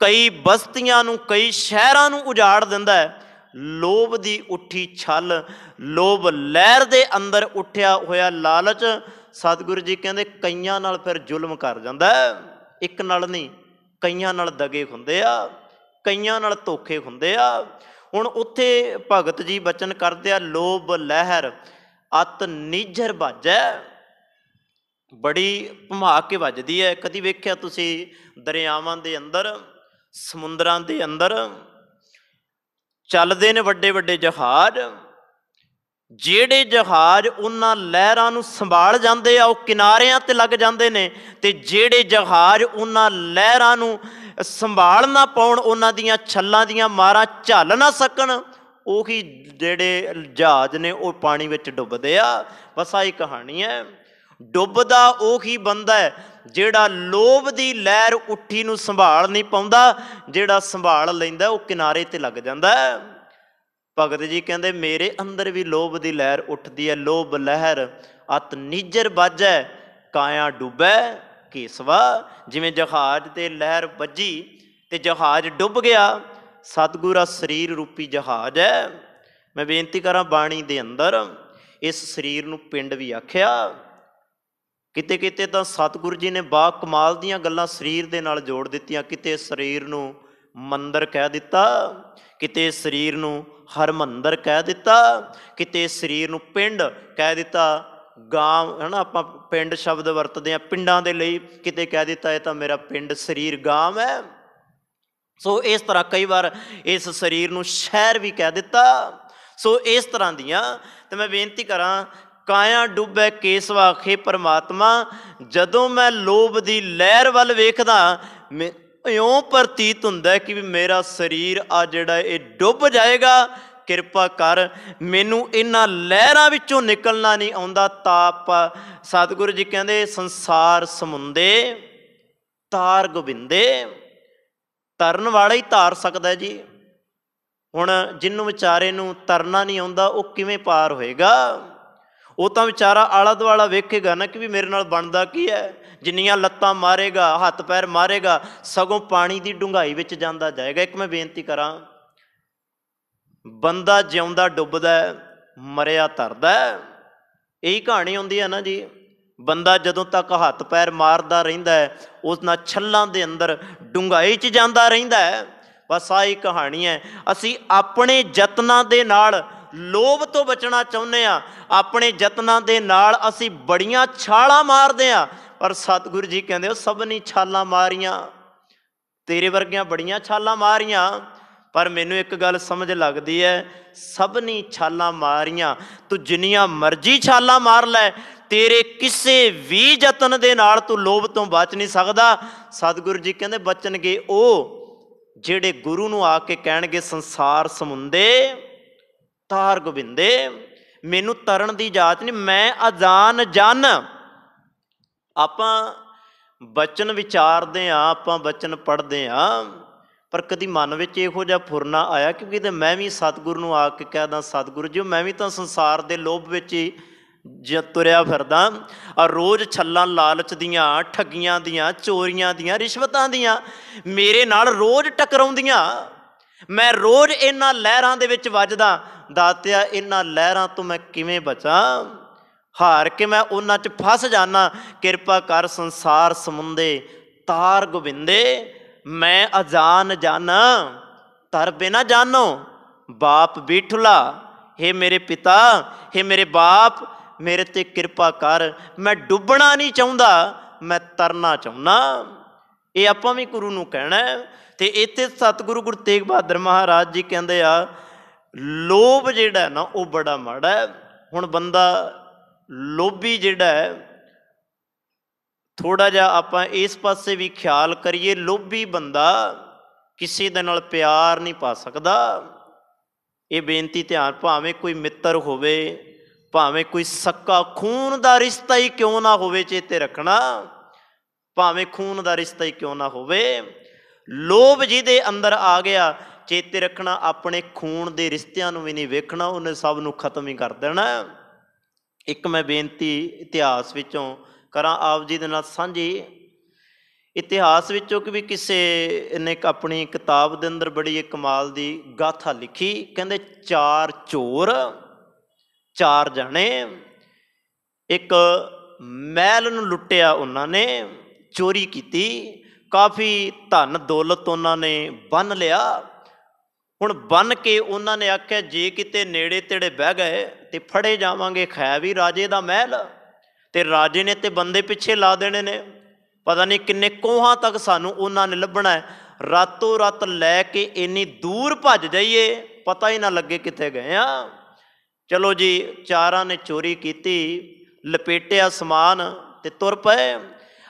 ਕਈ ਬਸਤੀਆਂ ਨੂੰ, ਕਈ ਸ਼ਹਿਰਾਂ ਨੂੰ ਉਜਾੜ ਦਿੰਦਾ ਹੈ। ਲੋਭ ਦੀ ਉੱਠੀ ਛਲ, ਲੋਭ ਲਹਿਰ ਦੇ ਅੰਦਰ ਉੱਠਿਆ ਹੋਇਆ ਲਾਲਚ, ਸਤਿਗੁਰੂ ਜੀ ਕਹਿੰਦੇ ਕਈਆਂ ਨਾਲ ਫਿਰ ਜ਼ੁਲਮ ਕਰ ਜਾਂਦਾ। ਇੱਕ ਨਾਲ ਨਹੀਂ, ਕਈਆਂ ਨਾਲ ਦਗੇ ਹੁੰਦੇ ਆ, ਕਈਆਂ ਨਾਲ ਧੋਖੇ ਹੁੰਦੇ ਆ। ਹੁਣ ਉੱਥੇ ਭਗਤ ਜੀ ਬਚਨ ਕਰਦੇ ਆ, ਲੋਭ ਲਹਿਰ ਅਤ ਨੀਝਰ ਬਾਝੈ। ਬੜੀ ਭਮਾ ਕੇ ਵੱਜਦੀ ਹੈ। ਕਦੀ ਵੇਖਿਆ ਤੁਸੀਂ ਦਰਿਆਵਾਂ ਦੇ ਅੰਦਰ, ਸਮੁੰਦਰਾਂ ਦੇ ਅੰਦਰ ਚੱਲਦੇ ਨੇ ਵੱਡੇ ਵੱਡੇ ਜਹਾਜ਼, ਜਿਹੜੇ ਜਹਾਜ਼ ਉਹਨਾਂ ਲਹਿਰਾਂ ਨੂੰ ਸੰਭਾਲ ਜਾਂਦੇ ਆ ਉਹ ਕਿਨਾਰਿਆਂ ਤੇ ਲੱਗ ਜਾਂਦੇ ਨੇ, ਤੇ ਜਿਹੜੇ ਜਹਾਜ਼ ਉਹਨਾਂ ਲਹਿਰਾਂ ਨੂੰ ਸੰਭਾਲ ਨਾ ਪਾਉਣ, ਉਹਨਾਂ ਦੀਆਂ ਛੱਲਾਂ ਦੀਆਂ ਮਾਰਾਂ ਝੱਲ ਨਾ ਸਕਣ, ਉਹੀ ਜਿਹੜੇ ਜਹਾਜ਼ ਨੇ ਉਹ ਪਾਣੀ ਵਿੱਚ ਡੁੱਬਦੇ ਆ। ਬਸ ਆਹੀ ਕਹਾਣੀ ਹੈ। ਡੁੱਬਦਾ ਉਹੀ ਬੰਦਾ ਹੈ ਜਿਹੜਾ ਲੋਭ ਦੀ ਲਹਿਰ ਉੱਠੀ ਨੂੰ ਸੰਭਾਲ ਨਹੀਂ ਪਾਉਂਦਾ, ਜਿਹੜਾ ਸੰਭਾਲ ਲੈਂਦਾ ਉਹ ਕਿਨਾਰੇ ਤੇ ਲੱਗ ਜਾਂਦਾ। ਭਗਤ ਜੀ ਕਹਿੰਦੇ ਮੇਰੇ ਅੰਦਰ ਵੀ ਲੋਭ ਦੀ ਲਹਿਰ ਉੱਠਦੀ ਹੈ। ਲੋਭ ਲਹਿਰ ਅਤ ਨੀਜਰ ਬਾਝੈ, ਕਾਇਆ ਡੁੱਬੈ ਕੇਸਵਾ। ਜਿਵੇਂ ਜਹਾਜ਼ ਤੇ ਲਹਿਰ ਵੱਜੀ ਤੇ ਜਹਾਜ਼ ਡੁੱਬ ਗਿਆ, ਸਤਿਗੁਰ ਸਰੀਰ ਰੂਪੀ ਜਹਾਜ਼ ਹੈ। ਮੈਂ ਬੇਨਤੀ ਕਰਾਂ ਬਾਣੀ ਦੇ ਅੰਦਰ ਇਸ ਸਰੀਰ ਨੂੰ ਪਿੰਡ ਵੀ ਆਖਿਆ। ਕਿਤੇ ਕਿਤੇ ਤਾਂ ਸਤਿਗੁਰੂ ਜੀ ਨੇ ਬਾ ਕਮਾਲ ਦੀਆਂ ਗੱਲਾਂ ਸਰੀਰ ਦੇ ਨਾਲ ਜੋੜ ਦਿੱਤੀਆਂ। ਕਿਤੇ ਸਰੀਰ ਨੂੰ ਮੰਦਰ ਕਹਿ ਦਿੱਤਾ, ਕਿਤੇ ਸਰੀਰ ਨੂੰ ਹਰਮੰਦਰ ਕਹਿ ਦਿੱਤਾ, ਕਿਤੇ ਸਰੀਰ ਨੂੰ ਪਿੰਡ ਕਹਿ ਦਿੱਤਾ। ਗਾਂਵ ਹੈ ਨਾ, ਆਪਾਂ ਪਿੰਡ ਸ਼ਬਦ ਵਰਤਦੇ ਹਾਂ ਪਿੰਡਾਂ ਦੇ ਲਈ, ਕਿਤੇ ਕਹਿ ਦਿੱਤਾ ਇਹ ਤਾਂ ਮੇਰਾ ਪਿੰਡ ਸਰੀਰ ਗਾਂਵ ਹੈ। ਸੋ ਇਸ ਤਰ੍ਹਾਂ ਕਈ ਵਾਰ ਇਸ ਸਰੀਰ ਨੂੰ ਸ਼ਹਿਰ ਵੀ ਕਹਿ ਦਿੱਤਾ। ਸੋ ਇਸ ਤਰ੍ਹਾਂ ਦੀਆਂ, ਤੇ ਮੈਂ ਬੇਨਤੀ ਕਰਾਂ ਕਾਇਆ ਡੁੱਬੈ ਕੇਸਵਾ, ਆਖੇ ਪਰਮਾਤਮਾ ਜਦੋਂ ਮੈਂ ਲੋਭ ਦੀ ਲਹਿਰ ਵੱਲ ਵੇਖਦਾ ਇਉਂ ਪ੍ਰਤੀਤ ਹੁੰਦਾ ਕਿ ਵੀ ਮੇਰਾ ਸਰੀਰ ਆ ਜਿਹੜਾ ਇਹ ਡੁੱਬ ਜਾਏਗਾ। ਕਿਰਪਾ ਕਰ, ਮੈਨੂੰ ਇਹਨਾਂ ਲਹਿਰਾਂ ਵਿੱਚੋਂ ਨਿਕਲਣਾ ਨਹੀਂ ਆਉਂਦਾ। ਤਾਪ ਸਤਿਗੁਰੂ ਜੀ ਕਹਿੰਦੇ ਸੰਸਾਰ ਸਮੁੰਦੇ ਤਾਰ ਗੋਬਿੰਦੇ, ਤਰਨ ਵਾਲਾ ਹੀ ਤਾਰ ਸਕਦਾ ਜੀ। ਹੁਣ ਜਿਹਨੂੰ ਵਿਚਾਰੇ ਨੂੰ ਤਰਨਾ ਨਹੀਂ ਆਉਂਦਾ ਉਹ ਕਿਵੇਂ ਪਾਰ ਹੋਏਗਾ? ਉਹ ਤਾਂ ਵਿਚਾਰਾ ਆਲਾ ਦੁਆਲਾ ਵੇਖੇਗਾ ਨਾ ਕਿ ਵੀ ਮੇਰੇ ਨਾਲ ਬਣਦਾ ਕੀ ਹੈ। ਜਿੰਨੀਆਂ ਲੱਤਾਂ ਮਾਰੇਗਾ, ਹੱਥ ਪੈਰ ਮਾਰੇਗਾ, ਸਗੋਂ ਪਾਣੀ ਦੀ ਡੂੰਘਾਈ ਵਿੱਚ ਜਾਂਦਾ ਜਾਏਗਾ। ਇੱਕ ਮੈਂ ਬੇਨਤੀ ਕਰਾਂ, ਬੰਦਾ ਜਿਉਂਦਾ ਡੁੱਬਦਾ, ਮਰਿਆ ਤਰਦਾ, ਇਹੀ ਕਹਾਣੀ ਹੁੰਦੀ ਹੈ ਨਾ ਜੀ। ਬੰਦਾ ਜਦੋਂ ਤੱਕ ਹੱਥ ਪੈਰ ਮਾਰਦਾ ਰਹਿੰਦਾ ਹੈ, ਉਸ ਨਾਲ ਛੱਲਾਂ ਦੇ ਅੰਦਰ ਡੂੰਘਾਈ 'ਚ ਜਾਂਦਾ ਰਹਿੰਦਾ ਹੈ। ਬਸ ਆਹੀ ਕਹਾਣੀ ਹੈ। ਅਸੀਂ ਆਪਣੇ ਯਤਨਾਂ ਦੇ ਨਾਲ ਲੋਭ ਤੋਂ ਬਚਣਾ ਚਾਹੁੰਦੇ ਹਾਂ, ਆਪਣੇ ਯਤਨਾਂ ਦੇ ਨਾਲ ਅਸੀਂ ਬੜੀਆਂ ਛਾਲਾਂ ਮਾਰਦੇ ਹਾਂ, ਪਰ ਸਤਿਗੁਰੂ ਜੀ ਕਹਿੰਦੇ ਉਹ ਸਭ ਨੇ ਛਾਲਾਂ ਮਾਰੀਆਂ, ਤੇਰੇ ਵਰਗੀਆਂ ਬੜੀਆਂ ਛਾਲਾਂ ਮਾਰੀਆਂ, ਪਰ ਮੈਨੂੰ ਇੱਕ ਗੱਲ ਸਮਝ ਲੱਗਦੀ ਹੈ, ਸਭ ਨੇ ਛਾਲਾਂ ਮਾਰੀਆਂ, ਤੂੰ ਜਿੰਨੀਆਂ ਮਰਜ਼ੀ ਛਾਲਾਂ ਮਾਰ ਲੈ, ਤੇਰੇ ਕਿਸੇ ਵੀ ਯਤਨ ਦੇ ਨਾਲ ਤੂੰ ਲੋਭ ਤੋਂ ਬਚ ਨਹੀਂ ਸਕਦਾ। ਸਤਿਗੁਰੂ ਜੀ ਕਹਿੰਦੇ ਬਚਣਗੇ ਉਹ ਜਿਹੜੇ ਗੁਰੂ ਨੂੰ ਆ ਕੇ ਕਹਿਣਗੇ ਸੰਸਾਰ ਸਮੁੰਦੇ ਤਾਰ ਗੋਬਿੰਦੇ, ਮੈਨੂੰ ਤਰਨ ਦੀ ਜਾਚ ਨਹੀਂ, ਮੈਂ ਅਜਾਨ ਜਨ। ਆਪਾਂ ਬਚਨ ਵਿਚਾਰਦੇ ਹਾਂ, ਆਪਾਂ ਬਚਨ ਪੜ੍ਹਦੇ ਹਾਂ, ਪਰ ਕਦੀ ਮਨ ਵਿੱਚ ਇਹੋ ਜਿਹਾ ਫੁਰਨਾ ਆਇਆ ਕਿ ਕਿਤੇ ਮੈਂ ਵੀ ਸਤਿਗੁਰੂ ਨੂੰ ਆ ਕੇ ਕਹਿ ਦਾਂ ਸਤਿਗੁਰੂ ਜੀ ਮੈਂ ਵੀ ਤਾਂ ਸੰਸਾਰ ਦੇ ਲੋਭ ਵਿੱਚ ਹੀ ਤੁਰਿਆ ਫਿਰਦਾ, ਆ ਰੋਜ਼ ਛੱਲਾਂ ਲਾਲਚ ਦੀਆਂ, ਠੱਗੀਆਂ ਦੀਆਂ, ਚੋਰੀਆਂ ਦੀਆਂ, ਰਿਸ਼ਵਤਾਂ ਦੀਆਂ ਮੇਰੇ ਨਾਲ ਰੋਜ਼ ਟਕਰਾਉਂਦੀਆਂ, ਮੈਂ ਰੋਜ਼ ਇਹਨਾਂ ਲਹਿਰਾਂ ਦੇ ਵਿੱਚ ਵੱਜਦਾ। ਦਾਤਿਆ ਇਹਨਾਂ ਲਹਿਰਾਂ ਤੋਂ ਮੈਂ ਕਿਵੇਂ ਬਚਾਂ? ਹਾਰ ਕੇ ਮੈਂ ਉਹਨਾਂ 'ਚ ਫਸ ਜਾਣਾ। ਕਿਰਪਾ ਕਰ ਸੰਸਾਰ ਸਮੁੰਦੇ ਤਾਰ ਗੋਬਿੰਦੇ, ਮੈਂ ਅਜਾਨ ਜਾਨਾ ਤਰ ਬਿਨਾ ਜਾਨੋ, ਬਾਪ ਬੀਠੁਲਾ, ਹੇ ਮੇਰੇ ਪਿਤਾ, ਹੇ ਮੇਰੇ ਬਾਪ, ਮੇਰੇ 'ਤੇ ਕਿਰਪਾ ਕਰ, ਮੈਂ ਡੁੱਬਣਾ ਨਹੀਂ ਚਾਹੁੰਦਾ, ਮੈਂ ਤਰਨਾ ਚਾਹੁੰਦਾ। ਇਹ ਆਪਾਂ ਵੀ ਗੁਰੂ ਨੂੰ ਕਹਿਣਾ। ਅਤੇ ਇੱਥੇ ਸਤਿਗੁਰੂ ਗੁਰੂ ਤੇਗ ਬਹਾਦਰ ਮਹਾਰਾਜ ਜੀ ਕਹਿੰਦੇ ਆ ਲੋਭ ਜਿਹੜਾ ਨਾ ਉਹ ਬੜਾ ਮਾੜਾ ਹੈ। ਹੁਣ ਬੰਦਾ ਲੋਭੀ ਜਿਹੜਾ ਹੈ, ਥੋੜ੍ਹਾ ਜਿਹਾ ਆਪਾਂ ਇਸ ਪਾਸੇ ਵੀ ਖਿਆਲ ਕਰੀਏ, ਲੋਭੀ ਬੰਦਾ ਕਿਸੇ ਦੇ ਨਾਲ ਪਿਆਰ ਨਹੀਂ ਪਾ ਸਕਦਾ। ਇਹ ਬੇਨਤੀ ਧਿਆਨ, ਭਾਵੇਂ ਕੋਈ ਮਿੱਤਰ ਹੋਵੇ, ਭਾਵੇਂ ਕੋਈ ਸਕਾ ਖੂਨ ਦਾ ਰਿਸ਼ਤਾ ਹੀ ਕਿਉਂ ਨਾ ਹੋਵੇ, ਚੇਤੇ ਰੱਖਣਾ, ਭਾਵੇਂ ਖੂਨ ਦਾ ਰਿਸ਼ਤਾ ਹੀ ਕਿਉਂ ਨਾ ਹੋਵੇ, ਲੋਭ ਜਿਹਦੇ ਅੰਦਰ ਆ ਗਿਆ, ਚੇਤੇ ਰੱਖਣਾ ਆਪਣੇ ਖੂਨ ਦੇ ਰਿਸ਼ਤਿਆਂ ਨੂੰ ਵੀ ਨਹੀਂ ਵੇਖਣਾ, ਉਹਨੇ ਸਭ ਨੂੰ ਖਤਮ ਹੀ ਕਰ ਦੇਣਾ। ਇੱਕ ਮੈਂ ਬੇਨਤੀ ਇਤਿਹਾਸ ਵਿੱਚੋਂ ਕਰਾਂ ਆਪ ਜੀ ਦੇ ਨਾਲ ਸਾਂਝੀ। ਇਤਿਹਾਸ ਵਿੱਚੋਂ ਕਿ ਵੀ ਕਿਸੇ ਨੇ ਆਪਣੀ ਕਿਤਾਬ ਦੇ ਅੰਦਰ ਬੜੀ ਇੱਕ ਕਮਾਲ ਦੀ ਗਾਥਾ ਲਿਖੀ। ਕਹਿੰਦੇ ਚਾਰ ਚੋਰ, ਚਾਰ ਜਾਣੇ, ਇੱਕ ਮਹਿਲ ਨੂੰ ਲੁੱਟਿਆ, ਉਹਨਾਂ ਨੇ ਚੋਰੀ ਕੀਤੀ, ਕਾਫੀ ਧਨ ਦੌਲਤ ਉਹਨਾਂ ਨੇ ਬੰਨ ਲਿਆ। ਹੁਣ ਬੰਨ ਕੇ ਉਹਨਾਂ ਨੇ ਆਖਿਆ ਜੇ ਕਿਤੇ ਨੇੜੇ ਤੇੜੇ ਬਹਿ ਗਏ ਤੇ ਫੜੇ ਜਾਵਾਂਗੇ, ਖੈ ਵੀ ਰਾਜੇ ਦਾ ਮਹਿਲ, ਤੇ ਰਾਜੇ ਨੇ ਤੇ ਬੰਦੇ ਪਿੱਛੇ ਲਾ ਦੇਣੇ ਨੇ, ਪਤਾ ਨਹੀਂ ਕਿੰਨੇ ਕੋਹਾਂ ਤੱਕ ਸਾਨੂੰ ਉਹਨਾਂ ਨੇ ਲੱਭਣਾ ਹੈ। ਰਾਤੋਂ ਰਾਤ ਲੈ ਕੇ ਇੰਨੀ ਦੂਰ ਭੱਜ ਜਾਈਏ, ਪਤਾ ਹੀ ਨਾ ਲੱਗੇ ਕਿੱਥੇ ਗਏ ਆ। ਚਲੋ ਜੀ, ਚਾਰਾਂ ਨੇ ਚੋਰੀ ਕੀਤੀ, ਲਪੇਟਿਆ ਸਮਾਨ ਤੇ ਤੁਰ ਪਏ।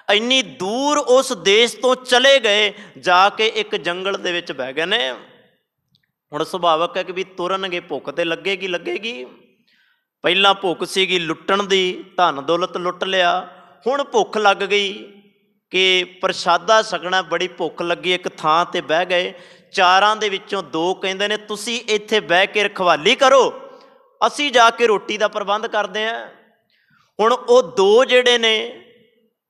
ਇੰਨੀ ਦੂਰ ਉਸ ਦੇਸ਼ ਤੋਂ ਚਲੇ ਗਏ, ਜਾ ਕੇ ਇੱਕ ਜੰਗਲ ਦੇ ਵਿੱਚ ਬਹਿ ਗਏ ਨੇ। ਹੁਣ ਸੁਭਾਵਕ ਹੈ ਕਿ ਵੀ ਤੁਰਨਗੇ, ਭੁੱਖ ਤੇ ਲੱਗੇਗੀ। ਪਹਿਲਾਂ ਭੁੱਖ ਸੀਗੀ ਲੁੱਟਣ ਦੀ, ਧਨ ਦੌਲਤ ਲੁੱਟ ਲਿਆ। ਹੁਣ ਭੁੱਖ ਲੱਗ ਗਈ ਕਿ ਪ੍ਰਸ਼ਾਦਾ ਛਕਣਾ, ਬੜੀ ਭੁੱਖ ਲੱਗੀ। ਇੱਕ ਥਾਂ ਤੇ ਬਹਿ ਗਏ। ਚਾਰਾਂ ਦੇ ਵਿੱਚੋਂ ਦੋ ਕਹਿੰਦੇ ਨੇ ਤੁਸੀਂ ਇੱਥੇ ਬਹਿ ਕੇ ਰਖਵਾਲੀ ਕਰੋ, ਅਸੀਂ ਜਾ ਕੇ ਰੋਟੀ ਦਾ ਪ੍ਰਬੰਧ ਕਰਦੇ ਹਾਂ। ਹੁਣ ਉਹ ਦੋ ਜਿਹੜੇ ਨੇ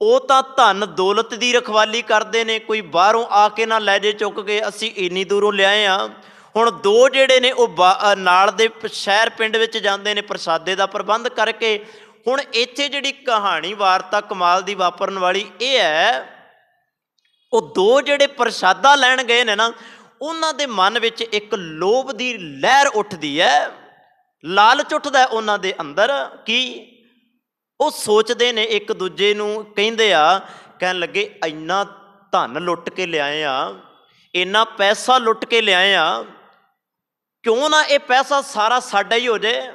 ਉਹ ਤਾਂ ਧਨ ਦੌਲਤ ਦੀ ਰਖਵਾਲੀ ਕਰਦੇ ਨੇ, ਕੋਈ ਬਾਹਰੋਂ ਆ ਕੇ ਨਾ ਲੈ ਜੇ ਚੁੱਕ ਕੇ, ਅਸੀਂ ਇੰਨੀ ਦੂਰੋਂ ਲਿਆਏ ਹਾਂ। ਹੁਣ ਦੋ ਜਿਹੜੇ ਨੇ ਉਹ ਨਾਲ ਦੇ ਸ਼ਹਿਰ ਪਿੰਡ ਵਿੱਚ ਜਾਂਦੇ ਨੇ ਪ੍ਰਸ਼ਾਦੇ ਦਾ ਪ੍ਰਬੰਧ ਕਰਕੇ। ਹੁਣ ਇੱਥੇ ਜਿਹੜੀ ਕਹਾਣੀ ਵਾਰਤਾ ਕਮਾਲ ਦੀ ਵਾਪਰਨ ਵਾਲੀ ਇਹ ਹੈ, ਉਹ ਦੋ ਜਿਹੜੇ ਪ੍ਰਸ਼ਾਦਾ ਲੈਣ ਗਏ ਨੇ ਨਾ, ਉਹਨਾਂ ਦੇ ਮਨ ਵਿੱਚ ਇੱਕ ਲੋਭ ਦੀ ਲਹਿਰ ਉੱਠਦੀ ਹੈ, ਲਾਲਚ ਉੱਠਦਾ ਉਹਨਾਂ ਦੇ ਅੰਦਰ। ਕੀ ਉਹ ਸੋਚਦੇ ਨੇ, ਇੱਕ ਦੂਜੇ ਨੂੰ ਕਹਿੰਦੇ ਆ, ਕਹਿਣ ਲੱਗੇ ਇੰਨਾ ਧਨ ਲੁੱਟ ਕੇ ਲਿਆਏ ਆ, ਇੰਨਾ ਪੈਸਾ ਲੁੱਟ ਕੇ ਲਿਆਏ ਆ, ਕਿਉਂ ਨਾ ਇਹ ਪੈਸਾ ਸਾਰਾ ਸਾਡਾ ਹੀ ਹੋ ਜਾਏ,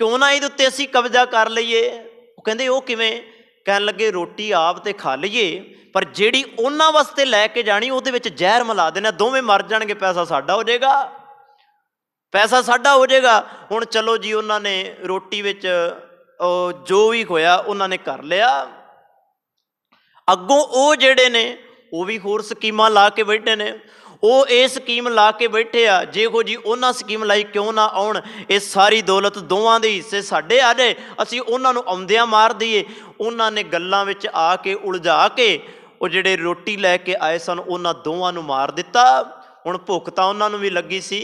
ਕਿਉਂ ਨਾ ਇਹਦੇ ਉੱਤੇ ਅਸੀਂ ਕਬਜ਼ਾ ਕਰ ਲਈਏ। ਉਹ ਕਹਿੰਦੇ ਉਹ ਕਿਵੇਂ? ਕਹਿਣ ਲੱਗੇ ਰੋਟੀ ਆਪ ਤੇ ਖਾ ਲਈਏ, ਪਰ ਜਿਹੜੀ ਉਹਨਾਂ ਵਾਸਤੇ ਲੈ ਕੇ ਜਾਣੀ ਉਹਦੇ ਵਿੱਚ ਜ਼ਹਿਰ ਮਿਲਾ ਦੇਣਾ, ਦੋਵੇਂ ਮਰ ਜਾਣਗੇ, ਪੈਸਾ ਸਾਡਾ ਹੋ ਜਾਏਗਾ, ਪੈਸਾ ਸਾਡਾ ਹੋ ਜਾਏਗਾ। ਹੁਣ ਚਲੋ ਜੀ, ਉਹਨਾਂ ਨੇ ਰੋਟੀ ਵਿੱਚ ਜੋ ਵੀ ਹੋਇਆ ਉਹਨਾਂ ਨੇ ਕਰ ਲਿਆ। ਅੱਗੋਂ ਉਹ ਜਿਹੜੇ ਨੇ ਉਹ ਵੀ ਹੋਰ ਸਕੀਮਾਂ ਲਾ ਕੇ ਬੈਠੇ ਨੇ। ਉਹ ਇਹ ਸਕੀਮ ਲਾ ਕੇ ਬੈਠੇ ਆ, ਜਿਹੋ ਜੀ ਉਹਨਾਂ ਸਕੀਮ ਲਾਈ, ਕਿਉਂ ਨਾ ਆਉਣ, ਇਹ ਸਾਰੀ ਦੌਲਤ ਦੋਵਾਂ ਦੇ ਹਿੱਸੇ ਸਾਡੇ ਆ ਜਾਏ, ਅਸੀਂ ਉਹਨਾਂ ਨੂੰ ਆਉਂਦਿਆਂ ਮਾਰ ਦਈਏ। ਉਹਨਾਂ ਨੇ ਗੱਲਾਂ ਵਿੱਚ ਆ ਕੇ ਉਲਝਾ ਕੇ ਉਹ ਜਿਹੜੇ ਰੋਟੀ ਲੈ ਕੇ ਆਏ ਸਨ ਉਹਨਾਂ ਦੋਵਾਂ ਨੂੰ ਮਾਰ ਦਿੱਤਾ। ਹੁਣ ਭੁੱਖ ਤਾਂ ਉਹਨਾਂ ਨੂੰ ਵੀ ਲੱਗੀ ਸੀ,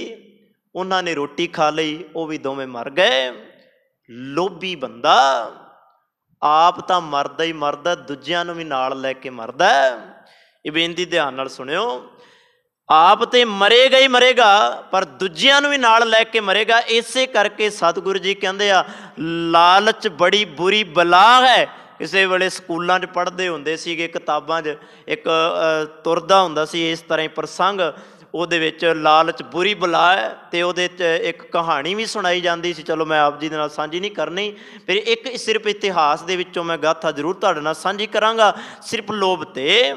ਉਹਨਾਂ ਨੇ ਰੋਟੀ ਖਾ ਲਈ, ਉਹ ਵੀ ਦੋਵੇਂ ਮਰ ਗਏ। ਲੋਭੀ ਬੰਦਾ ਆਪ ਤਾਂ ਮਰਦਾ ਹੀ ਮਰਦਾ, ਦੂਜਿਆਂ ਨੂੰ ਵੀ ਨਾਲ ਲੈ ਕੇ ਮਰਦਾ। ਇਹ ਬੇਨਤੀ ਧਿਆਨ ਨਾਲ ਸੁਣਿਓ, ਆਪ ਤੇ ਮਰੇਗਾ ਹੀ ਮਰੇਗਾ, ਪਰ ਦੂਜਿਆਂ ਨੂੰ ਵੀ ਨਾਲ ਲੈ ਕੇ ਮਰੇਗਾ। ਇਸੇ ਕਰਕੇ ਸਤਿਗੁਰੂ ਜੀ ਕਹਿੰਦੇ ਆ, ਲਾਲਚ ਬੜੀ ਬੁਰੀ ਬਲਾ ਹੈ। ਕਿਸੇ ਵੇਲੇ ਸਕੂਲਾਂ 'ਚ ਪੜ੍ਹਦੇ ਹੁੰਦੇ ਸੀਗੇ, ਕਿਤਾਬਾਂ 'ਚ ਇੱਕ ਤੁਰਦਾ ਹੁੰਦਾ ਸੀ ਇਸ ਤਰ੍ਹਾਂ ਹੀ ਪ੍ਰਸੰਗ, ਉਹਦੇ ਵਿੱਚ ਲਾਲਚ ਬੁਰੀ ਬਲਾ ਹੈ, ਅਤੇ ਉਹਦੇ 'ਚ ਇੱਕ ਕਹਾਣੀ ਵੀ ਸੁਣਾਈ ਜਾਂਦੀ ਸੀ। ਚਲੋ ਮੈਂ ਆਪ ਜੀ ਦੇ ਨਾਲ ਸਾਂਝੀ ਨਹੀਂ ਕਰਨੀ, ਫਿਰ ਇੱਕ ਸਿਰਫ ਇਤਿਹਾਸ ਦੇ ਵਿੱਚੋਂ ਮੈਂ ਗਾਥਾ ਜ਼ਰੂਰ ਤੁਹਾਡੇ ਨਾਲ ਸਾਂਝੀ ਕਰਾਂਗਾ। ਸਿਰਫ ਲੋਭ ਤੇ